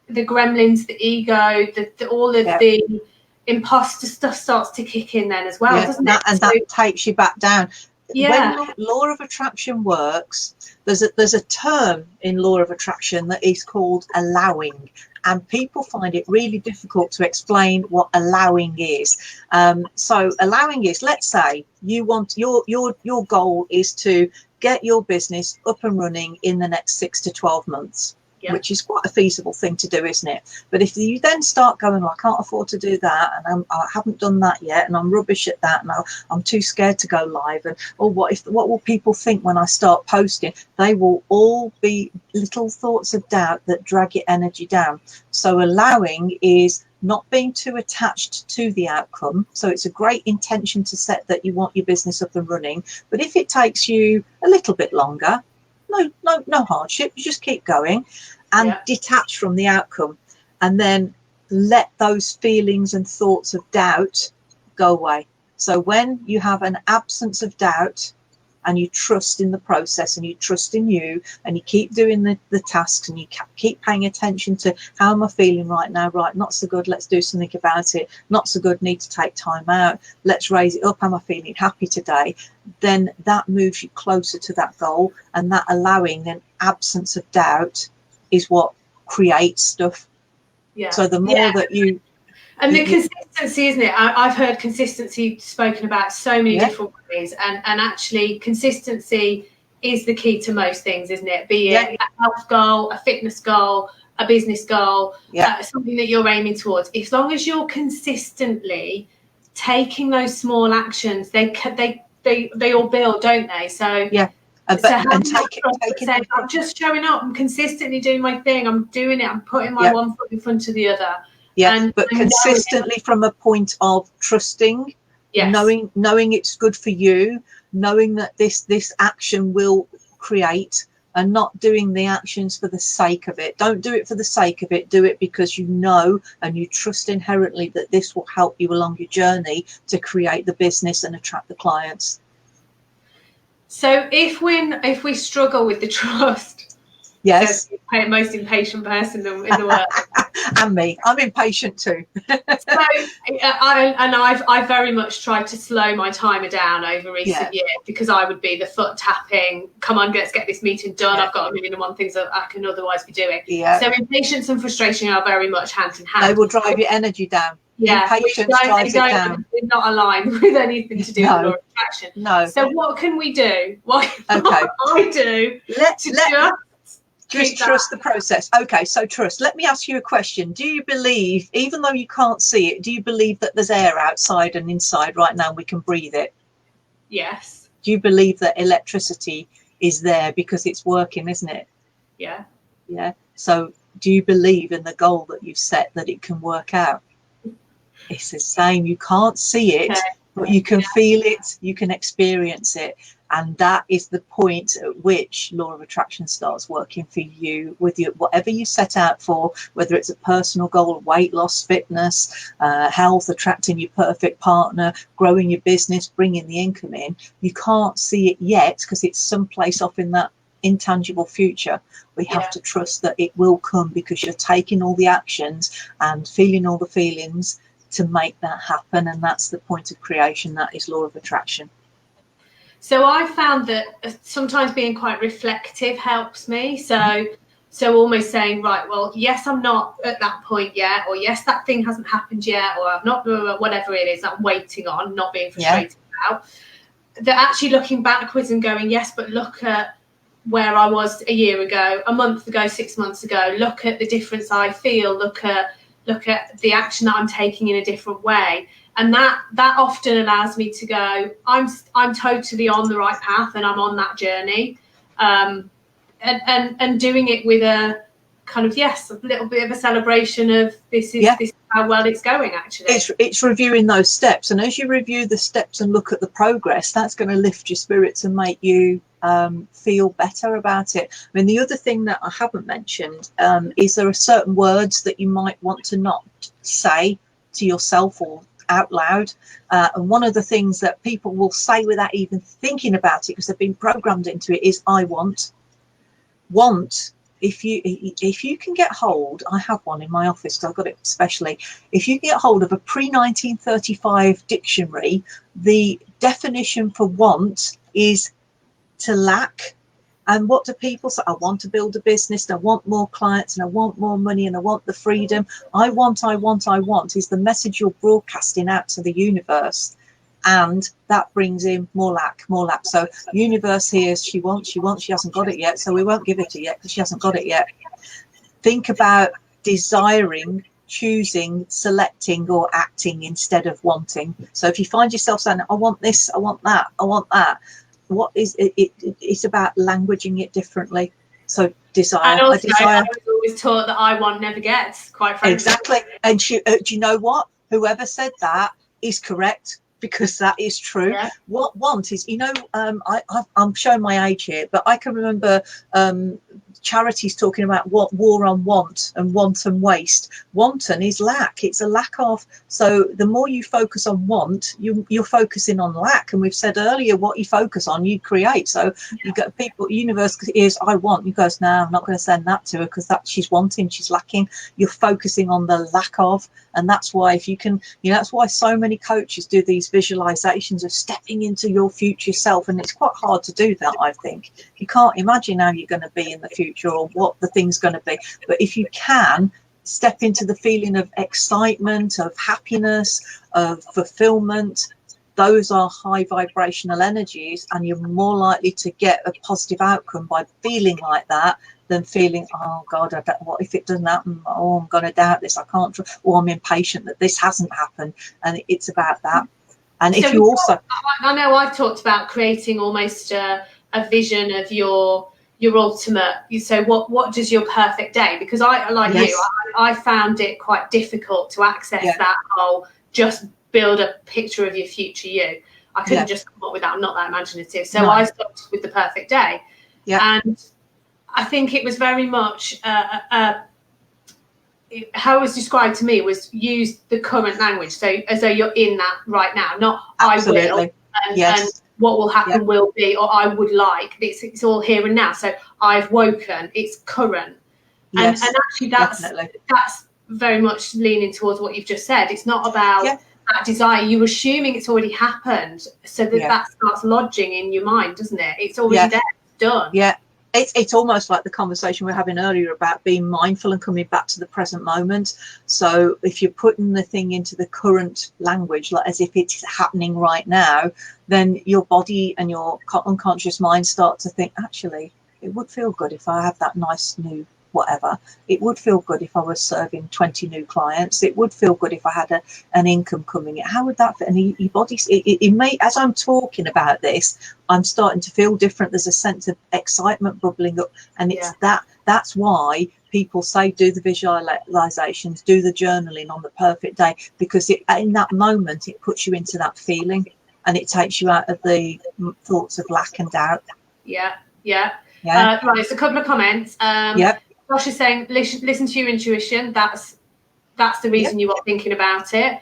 gremlins, the ego, all of the imposter stuff starts to kick in then as well, doesn't it? And that takes you back down. When law of attraction works, there's a term in law of attraction that is called allowing, and people find it really difficult to explain what allowing is. So allowing is, let's say you want your goal is to get your business up and running in the next 6 to 12 months. Which is quite a feasible thing to do, isn't it? But if you then start going, well, I can't afford to do that, and I haven't done that yet, and I'm rubbish at that, and I'm too scared to go live, and what will people think when I start posting? They will all be little thoughts of doubt that drag your energy down. So allowing is not being too attached to the outcome. So it's a great intention to set that you want your business up and running, but if it takes you a little bit longer, no hardship, you just keep going and detach from the outcome, and then let those feelings and thoughts of doubt go away. So when you have an absence of doubt and you trust in the process and you trust in you, and you keep doing the tasks, and you keep paying attention to how am I feeling right now, right, not so good, let's do something about it, not so good, need to take time out, let's raise it up, am I feeling happy today, then that moves you closer to that goal. And that allowing and absence of doubt is what creates stuff. So the more that you and the consistency, isn't it? I've heard consistency spoken about so many different ways, and actually consistency is the key to most things, isn't it? Be it a health goal, a fitness goal, a business goal, something that you're aiming towards. As long as you're consistently taking those small actions, they all build, don't they? So I'm just showing up, I'm consistently doing my thing, I'm doing it, I'm putting my one foot in front of the other. But consistently from a point of trusting, knowing it's good for you, knowing that this action will create, and not doing the actions for the sake of it. Don't do it for the sake of it. Do it because you know and you trust inherently that this will help you along your journey to create the business and attract the clients. So if we struggle with the trust, yes, the most impatient person in the world, and me, I'm impatient too. So I've very much tried to slow my timer down over recent years, because I would be the foot tapping, come on, let's get this meeting done, I've got 1,000,001 things that I can otherwise be doing. So impatience and frustration are very much hand in hand. They will drive your energy down. Impatience drives it down. They're not aligned with anything to do with law of attraction. No. So what can we do? What can I do just trust the process? Okay, so trust. Let me ask you a question. Do you believe, even though you can't see it, do you believe that there's air outside and inside right now and we can breathe it? Yes. Do you believe that electricity is there because it's working, isn't it? Yeah. So do you believe in the goal that you've set, that it can work out? It's the same. You can't see it, but you can feel it, you can experience it. And that is the point at which law of attraction starts working for you with you, whatever you set out for, whether it's a personal goal, weight loss, fitness, health, attracting your perfect partner, growing your business, bringing the income in. You can't see it yet because it's someplace off in that intangible future. We have to trust that it will come because you're taking all the actions and feeling all the feelings to make that happen. And that's the point of creation. That is law of attraction. So I found that sometimes being quite reflective helps me. So almost saying, right, well, yes, I'm not at that point yet, or yes, that thing hasn't happened yet, or I've not, whatever it is I'm waiting on, not being frustrated about. That actually looking backwards and going, yes, but look at where I was a year ago, a month ago, 6 months ago. Look at the difference I feel. Look at the action that I'm taking in a different way. And that often allows me to go, I'm totally on the right path and I'm on that journey. And doing it with a kind of, a little bit of a celebration of this is how well it's going, actually. It's reviewing those steps. And as you review the steps and look at the progress, that's going to lift your spirits and make you feel better about it. I mean, the other thing that I haven't mentioned is there are certain words that you might want to not say to yourself or out loud, and one of the things that people will say without even thinking about it because they've been programmed into it is I want. If you can get hold, I have one in my office because I've got it specially, if you get hold of a pre-1935 dictionary, the definition for want is to lack. And what do people say? I want to build a business, and I want more clients, and I want more money, and I want the freedom. I want is the message you're broadcasting out to the universe. And that brings in more lack. So universe hears she wants, she hasn't got it yet, so we won't give it to her yet because she hasn't got it yet. Think about desiring, choosing, selecting, or acting instead of wanting. So if you find yourself saying, I want this, I want that, I want that, what is it? It's about languaging it differently. So desire. And also, I was always taught that I want never gets, quite frankly. Exactly. And do you know what? Whoever said that is correct, because that is true. Yeah. What want is, I'm showing my age here, but I can remember charities talking about what war on want and waste. Wanton is lack. It's a lack of. So the more you focus on want, you're focusing on lack. And we've said earlier, what you focus on, you create. So you get people, universe is I want. You goes, no, I'm not going to send that to her because that she's wanting, she's lacking. You're focusing on the lack of. And that's why if you can, that's why so many coaches do these visualizations of stepping into your future self. And it's quite hard to do that, I think. You can't imagine how you're going to be in the future or what the thing's going to be. But if you can step into the feeling of excitement, of happiness, of fulfillment, those are high vibrational energies, and you're more likely to get a positive outcome by feeling like that than feeling, oh God, what if it doesn't happen? Oh, I'm going to doubt this. I can't, or I'm impatient that this hasn't happened. And it's about that. And so if you also, I know I've talked about creating almost a vision of your ultimate. So what does your perfect day? Because I found it quite difficult to access that whole just build a picture of your future you. I couldn't just come up with that. I'm not that imaginative. So I stopped with the perfect day. Yeah. And I think it was very much how it was described to me was use the current language. So as though you're in that right now, not absolutely. I will and what will happen will be, or I would like. It's all here and now. So I've woken. It's current. Yes, and actually that's very much leaning towards what you've just said. It's not about that desire. You're assuming it's already happened. So that starts lodging in your mind, doesn't it? It's already there. It's done. Yeah. It's almost like the conversation we were having earlier about being mindful and coming back to the present moment. So if you're putting the thing into the current language, like as if it's happening right now, then your body and your unconscious mind start to think, actually, it would feel good if I have that nice new whatever. It would feel good if I was serving 20 new clients. It would feel good if I had an income coming in. How would that fit? And your body, it may, as I'm talking about this, I'm starting to feel different. There's a sense of excitement bubbling up. And it's that's why people say do the visualizations, do the journaling on the perfect day, because in that moment, it puts you into that feeling. and it takes you out of the thoughts of lack and doubt. Yeah. Right, so a couple of comments. Josh is saying, listen to your intuition. That's the reason you are thinking about it.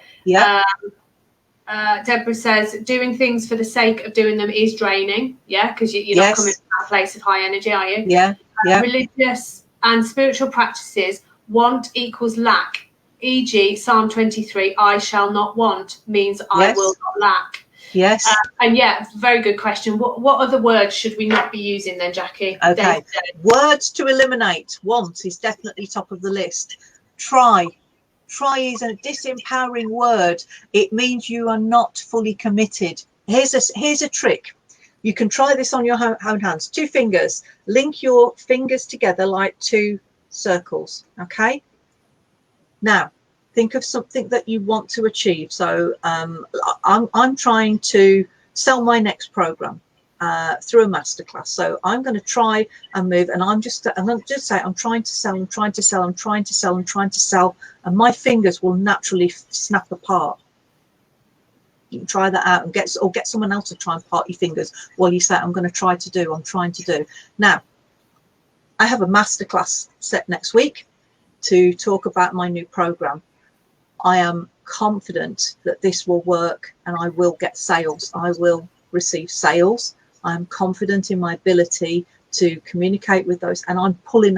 Deborah says, doing things for the sake of doing them is draining. Because you're not coming from that place of high energy, are you? Religious and spiritual practices, want equals lack. E.g., Psalm 23, I shall not want, means I will not lack. And very good question. What other words should we not be using then, Jacqui? Okay. Words to eliminate. Want is definitely top of the list. Try is a disempowering word. It means you are not fully committed. Here's a trick. You can try this on your own hands. 2 fingers. Link your fingers together like 2 circles. Okay. Now, think of something that you want to achieve. So I'm trying to sell my next program through a masterclass. So I'm going to try and move, and I'm going to just say I'm trying to sell, and my fingers will naturally snap apart. You can try that out and get someone else to try and part your fingers while you say I'm trying to do. Now, I have a masterclass set next week to talk about my new program. I am confident that this will work and I will get sales. I will receive sales. I'm confident in my ability to communicate with those, and I'm putting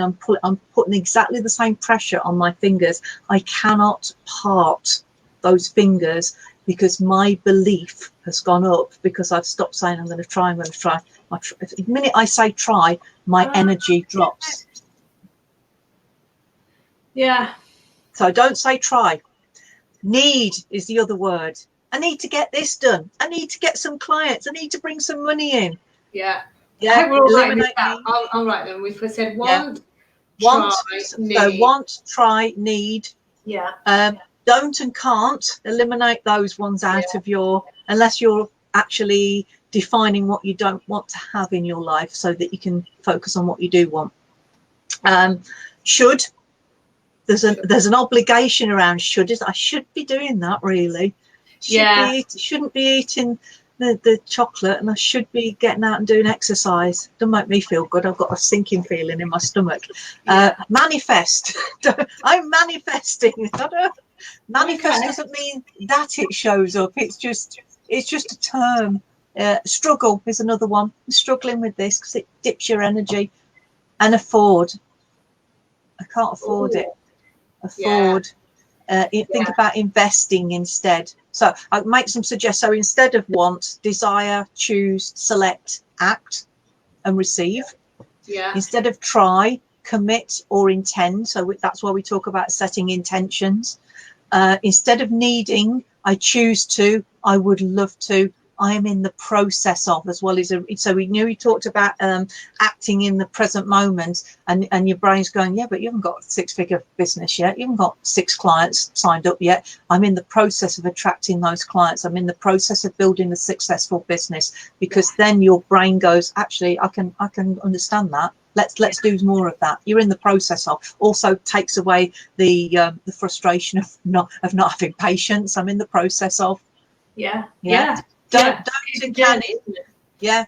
exactly the same pressure on my fingers. I cannot part those fingers because my belief has gone up, because I've stopped saying I'm going to try. The minute I say try, my energy drops. So don't say try. Need is the other word. I need to get this done. I need to get some clients. I need to bring some money in. I will write this down. I'll write them. We've said want, try, need. So want, try, need. Don't and can't. Eliminate those ones out of unless you're actually defining what you don't want to have in your life, so that you can focus on what you do want. Should. There's an obligation around should. I should be doing that, really. Shouldn't be eating the chocolate, and I should be getting out and doing exercise. Don't make me feel good. I've got a sinking feeling in my stomach. Manifest. I'm manifesting. Manifest doesn't mean that it shows up. It's just a term. Struggle is another one. I'm struggling with this because it dips your energy. And afford. I can't afford it. Afford. Think about investing instead. So I'll make some suggestions. So instead of want, desire, choose, select, act, and receive. Instead of try, commit or intend. So that's why we talk about setting intentions. Instead of needing, I choose to, I would love to, I am in the process of, as well as so we talked about acting in the present moment, and your brain's going, but you haven't got a 6-figure business yet, you haven't got 6 clients signed up yet. I'm in the process of attracting those clients. I'm in the process of building a successful business, because then your brain goes, actually I can understand that. Let's do more of that. You're in the process of. Also takes away the frustration of not having patience. I'm in the process of. Don't and can.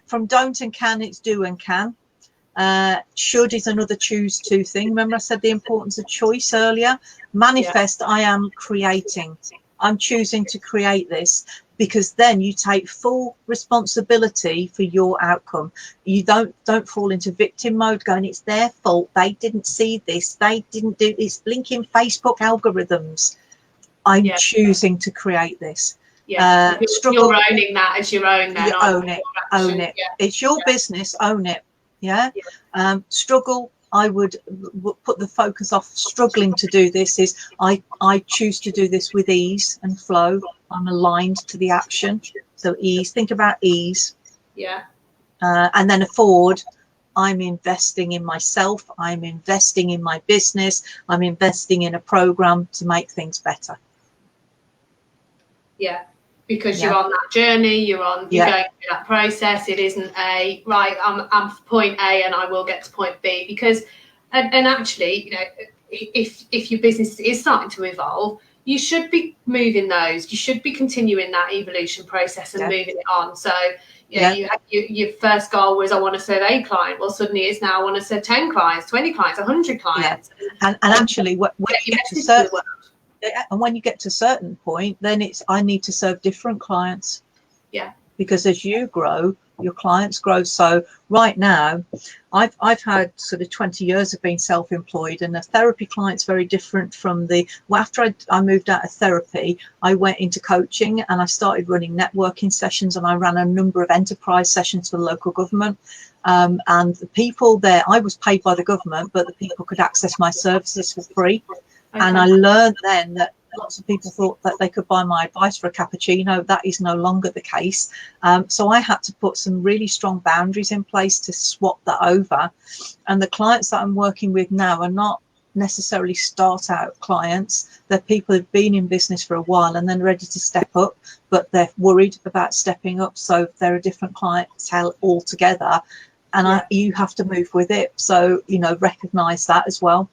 From don't and can, it's do and can. Should is another choose to thing. Remember I said the importance of choice earlier? Manifest, I am creating. I'm choosing to create this, because then you take full responsibility for your outcome. You don't fall into victim mode going, it's their fault, they didn't see this, they didn't do this, blinking Facebook algorithms. I'm choosing to create this. You're owning that as your own then. Own it. It's your business, own it. Struggle, I would put the focus off struggling to do this. Is I choose to do this with ease and flow. I'm aligned to the action. So ease, think about ease. And then afford, I'm investing in myself, I'm investing in my business, I'm investing in a program to make things better. Because you're on that journey, you're going through that process. It isn't I'm point A and I will get to point B, because and actually, if your business is starting to evolve, you should be moving those. You should be continuing that evolution process and moving it on. So your first goal was, I want to serve a client. Well, suddenly it's now I want to serve 10 clients, 20 clients, 100 clients. And actually, when you get to certain, and when you get to a certain point, then it's, I need to serve different clients. Yeah. Because as you grow, your clients grow. So right now, I've had sort of 20 years of being self-employed, and a therapy client's very different from after I moved out of therapy, I went into coaching and I started running networking sessions, and I ran a number of enterprise sessions for the local government. And the people there, I was paid by the government, but the people could access my services for free. Okay. And I learned then that lots of people thought that they could buy my advice for a cappuccino. That is no longer the case. So I had to put some really strong boundaries in place to swap that over. And the clients that I'm working with now are not necessarily start out clients. They're people who've been in business for a while and then ready to step up, but they're worried about stepping up. So they're a different clientele altogether. And you have to move with it. So, recognize that as well.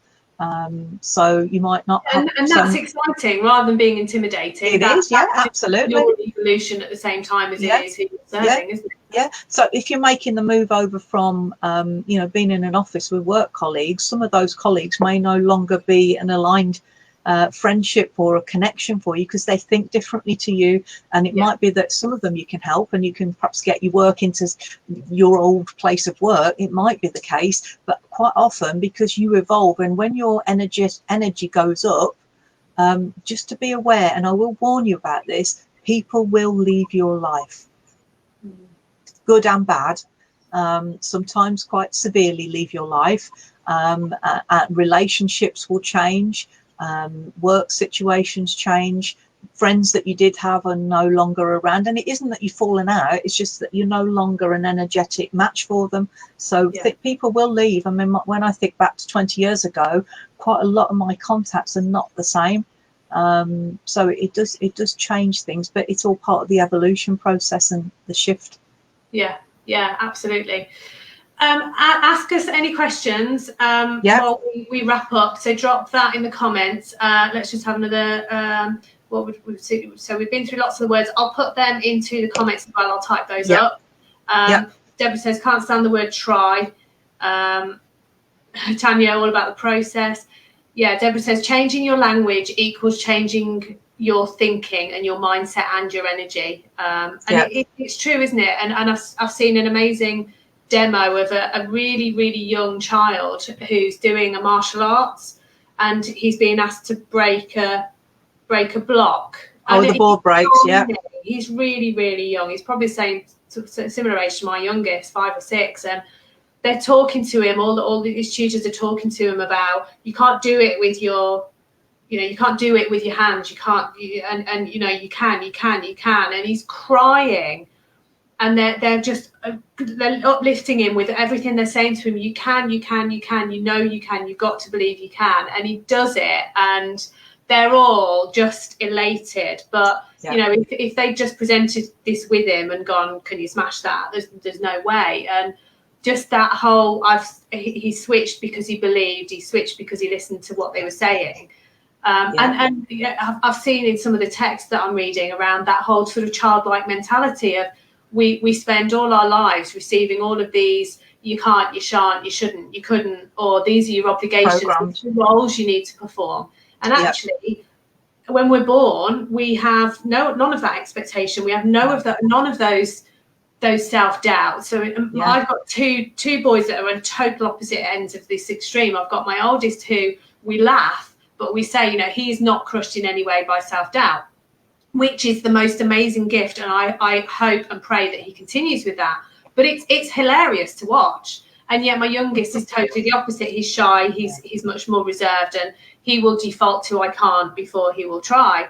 So you might not have, and that's exciting rather than being intimidating. It is, absolutely. Your evolution at the same time as it is who you're serving, isn't it? Yeah. So if you're making the move over from being in an office with work colleagues, some of those colleagues may no longer be an aligned friendship or a connection for you, because they think differently to you, and it might be that some of them you can help and you can perhaps get your work into your old place of work. It might be the case, but quite often, because you evolve, and when your energy goes up, just to be aware, and I will warn you about this, people will leave your life, good and bad, sometimes quite severely leave your life. Relationships will change. Work situations change, friends that you did have are no longer around, and it isn't that you've fallen out, it's just that you're no longer an energetic match for them. So people will leave. I mean, when I think back to 20 years ago, quite a lot of my contacts are not the same. So it does change things, but it's all part of the evolution process and the shift. Yeah, absolutely. Ask us any questions while we wrap up. So drop that in the comments. Let's just have another. So we've been through lots of the words. I'll put them into the comments as well. I'll type those up. Deborah says, can't stand the word try. Tanya, all about the process. Deborah says, changing your language equals changing your thinking and your mindset and your energy. It's true, isn't it? And I've seen an amazing demo of a really, really young child who's doing a martial arts, and he's being asked to break a block. The board breaks. He's really, really young. He's probably saying similar age to my youngest, 5 or 6, and they're talking to him. All these tutors are talking to him about, you can't do it with your, you can't do it with your hands. You can't, you can, and he's crying. And they're uplifting him with everything they're saying to him. You can, you can. You've got to believe you can. And he does it, and they're all just elated. But if they just presented this with him and gone, can you smash that? There's no way. And just that whole, he switched because he believed. He switched because he listened to what they were saying. And I've seen in some of the texts that I'm reading around that whole sort of childlike mentality of, we spend all our lives receiving all of these, you can't, you shan't, you shouldn't, you couldn't, or these are your obligations, the roles you need to perform. And actually, when we're born, we have none of that expectation. We have none of those self-doubt. So I've got two boys that are on total opposite ends of this extreme. I've got my oldest who we laugh, but we say, he's not crushed in any way by self-doubt, which is the most amazing gift, and I hope and pray that he continues with that. But it's hilarious to watch. And yet my youngest is totally the opposite. He's shy, he's much more reserved, and he will default to I can't before he will try.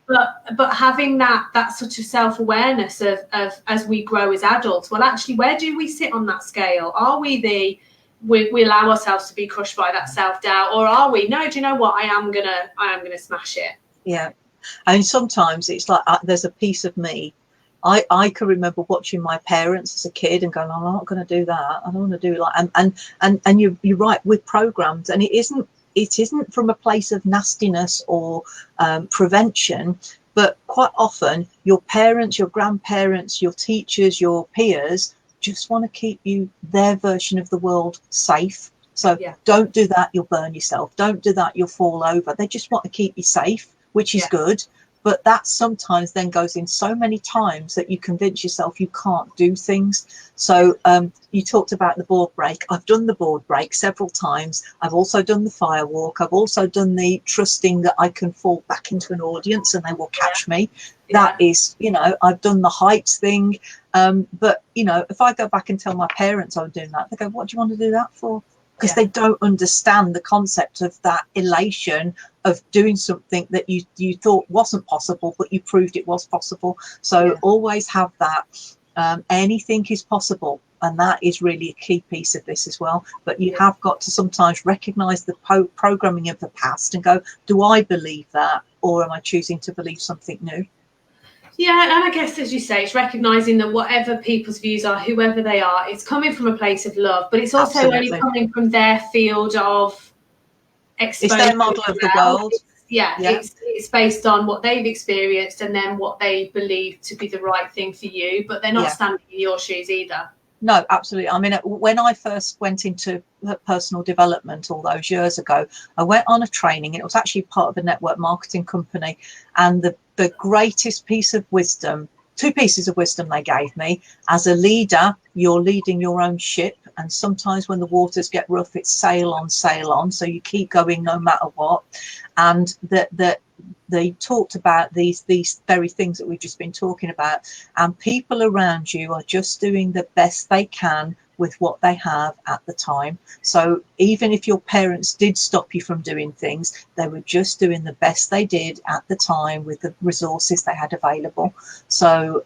But having that sort of self-awareness of as we grow as adults, well, actually, where do we sit on that scale? Are we we allow ourselves to be crushed by that self-doubt, or are we, no, do you know what, I am gonna smash it? And sometimes it's like there's a piece of me. I can remember watching my parents as a kid and going, I'm not going to do that. I don't want to do like, and you're right with programs, and it isn't it isn't from a place of nastiness or prevention, but quite often your parents, your grandparents, your teachers, your peers just want to keep you, their version of the world, safe. So don't do that, you'll burn yourself. Don't do that, you'll fall over. They just want to keep you safe, which is good. But that sometimes then goes in so many times that you convince yourself you can't do things. So you talked about the board break. I've done the board break several times. I've also done the fire walk. I've also done the trusting that I can fall back into an audience and they will catch me. That is, you know, I've done the heights thing. But, you know, if I go back and tell my parents I'm doing that, they go, what do you want to do that for? Because they don't understand the concept of that elation of doing something that you thought wasn't possible, but you proved it was possible. So always have that. Anything is possible. And that is really a key piece of this as well. But you have got to sometimes recognize the programming of the past and go, do I believe that? Or am I choosing to believe something new? Yeah, and I guess, as you say, it's recognising that whatever people's views are, whoever they are, it's coming from a place of love, but it's also only coming from their field of exposure. It's their model of the world. It's based on what they've experienced and then what they believe to be the right thing for you, but they're not standing in your shoes either. No, absolutely. I mean, when I first went into personal development all those years ago, I went on a training, and it was actually part of a network marketing company. And the greatest piece of wisdom, two pieces of wisdom they gave me: as a leader, you're leading your own ship. And sometimes when the waters get rough, it's sail on, sail on. So you keep going no matter what. And that they talked about these very things that we've just been talking about, and people around you are just doing the best they can with what they have at the time. So even if your parents did stop you from doing things, they were just doing the best they did at the time with the resources they had available. So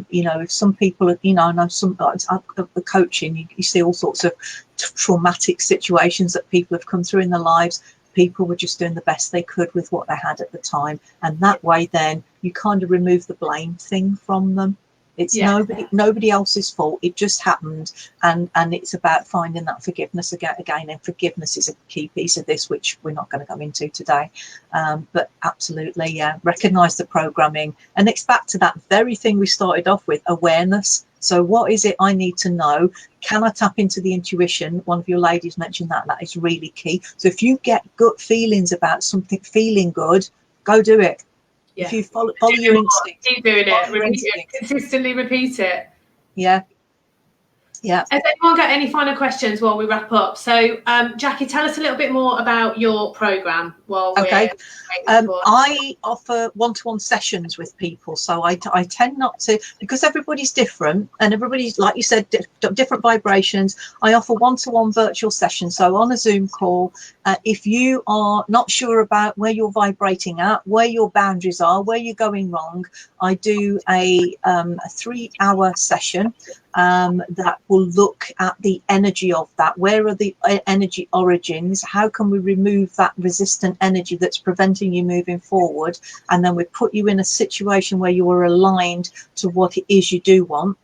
you know, if some people, you know, I know some the coaching, you see all sorts of traumatic situations that people have come through in their lives. People were just doing the best they could with what they had at the time, and that way then you kind of remove the blame thing from them. It's nobody else's fault. It just happened, and it's about finding that forgiveness again. And forgiveness is a key piece of this, which we're not going to go into today. But absolutely, recognize the programming, and it's back to that very thing we started off with: awareness. So what is it I need to know? Can I tap into the intuition? One of your ladies mentioned that. That is really key. So if you get gut feelings about something feeling good, go do it. If you follow your instinct, keep doing it, consistently repeat it. Yeah. Has anyone got any final questions while we wrap up? So Jacqui, tell us a little bit more about your program. I offer one-to-one sessions with people, so I tend not to, because everybody's different and everybody's, like you said, different vibrations. I offer one-to-one virtual sessions, so on a Zoom call. If you are not sure about where you're vibrating at, where your boundaries are, where you're going wrong, I do a 3-hour session that will look at the energy of that. Where are the energy origins? How can we remove that resistant energy that's preventing you moving forward? And then we put you in a situation where you are aligned to what it is you do want.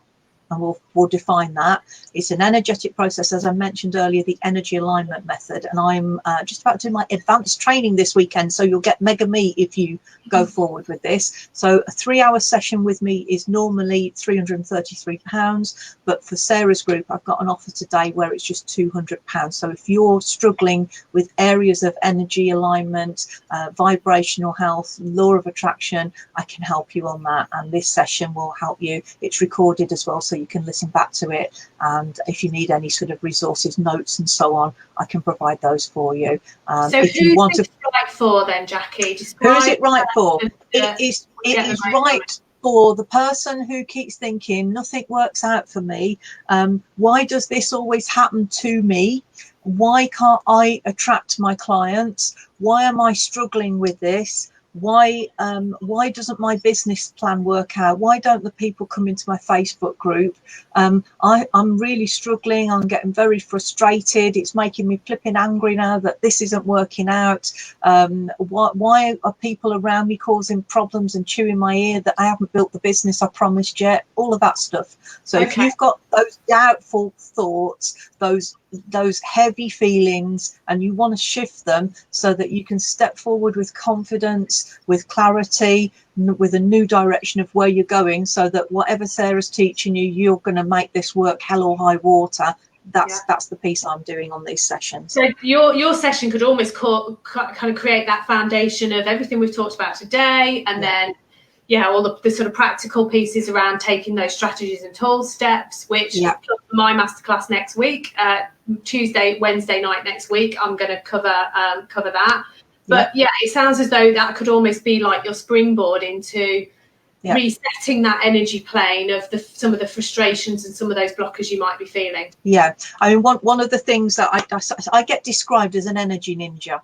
And we'll define that. It's an energetic process, as I mentioned earlier, the energy alignment method. And I'm just about to do my advanced training this weekend, so you'll get Mega Me if you go forward with this. So a 3-hour session with me is normally £333, but for Sarah's group, I've got an offer today where it's just £200. So if you're struggling with areas of energy alignment, vibrational health, law of attraction, I can help you on that. And this session will help you. It's recorded as well, so you can listen back to it. And if you need any sort of resources, notes and so on, I can provide those for you. So if you want to, right for then, Jacqui? Who is it right for? It is right for the person who keeps thinking nothing works out for me. Why does this always happen to me? Why can't I attract my clients? Why am I struggling with this? Why doesn't my business plan work out? Why don't the people come into my Facebook group? I'm really struggling. I'm getting very frustrated. It's making me flipping angry now that this isn't working out. Why are people around me causing problems and chewing my ear that I haven't built the business I promised yet? All of that stuff. So if you've got those doubtful thoughts, those those heavy feelings, and you want to shift them so that you can step forward with confidence, with clarity, with a new direction of where you're going, so that whatever Sarah's teaching you, you're going to make this work hell or high water. That's the piece I'm doing on these sessions. So your session could almost kind of create that foundation of everything we've talked about today, and then all the sort of practical pieces around taking those strategies and tools steps, which my masterclass next week, Tuesday, Wednesday night next week, I'm going to cover that. But it sounds as though that could almost be like your springboard into resetting that energy plane of some of the frustrations and some of those blockers you might be feeling. I mean, one of the things that I get described as an energy ninja.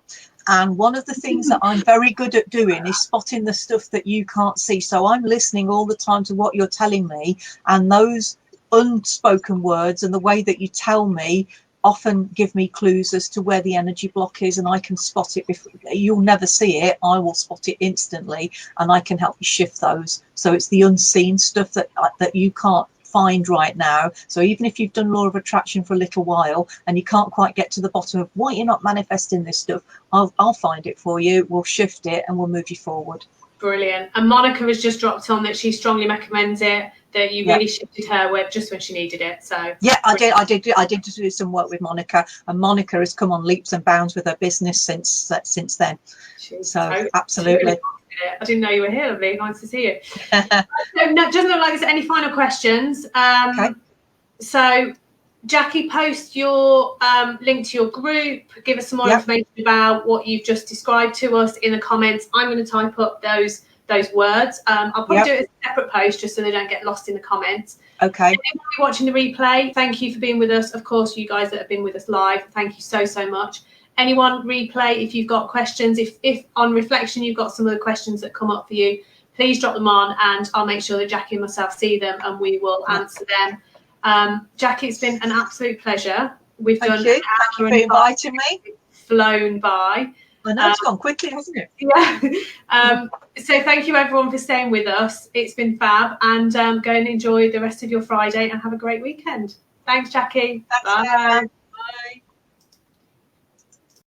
And one of the things that I'm very good at doing is spotting the stuff that you can't see. So I'm listening all the time to what you're telling me, and those unspoken words and the way that you tell me often give me clues as to where the energy block is, and I can spot it before you'll never see it. I will spot it instantly, and I can help you shift those. So it's the unseen stuff that you can't find right now. So even if you've done law of attraction for a little while and you can't quite get to the bottom of why you're not manifesting this stuff, I'll find it for you. We'll shift it and we'll move you forward. Brilliant. And Monica has just dropped on that she strongly recommends it, that you really shifted her work just when she needed it. So I did do some work with Monica, and Monica has come on leaps and bounds with her business since then. So absolutely. I didn't know you were here. Lovely, nice to see you. So, no, doesn't look like there's any final questions. Okay. So, Jacqui, post your link to your group. Give us some more information about what you've just described to us in the comments. I'm going to type up those words. I'll probably do it as a separate post just so they don't get lost in the comments. Okay. If you're watching the replay, thank you for being with us. Of course, you guys that have been with us live, thank you so much. Anyone replay, if you've got questions, if on reflection you've got some of the questions that come up for you, please drop them on, and I'll make sure that Jacqui and myself see them and we will answer them. Jacqui, it's been an absolute pleasure. We've done. Thank you for inviting me. Flown by. I know, it's gone quickly, hasn't it? Yeah. So thank you everyone for staying with us. It's been fab, and go and enjoy the rest of your Friday and have a great weekend. Thanks, Jacqui. Thanks, Bye. Bye.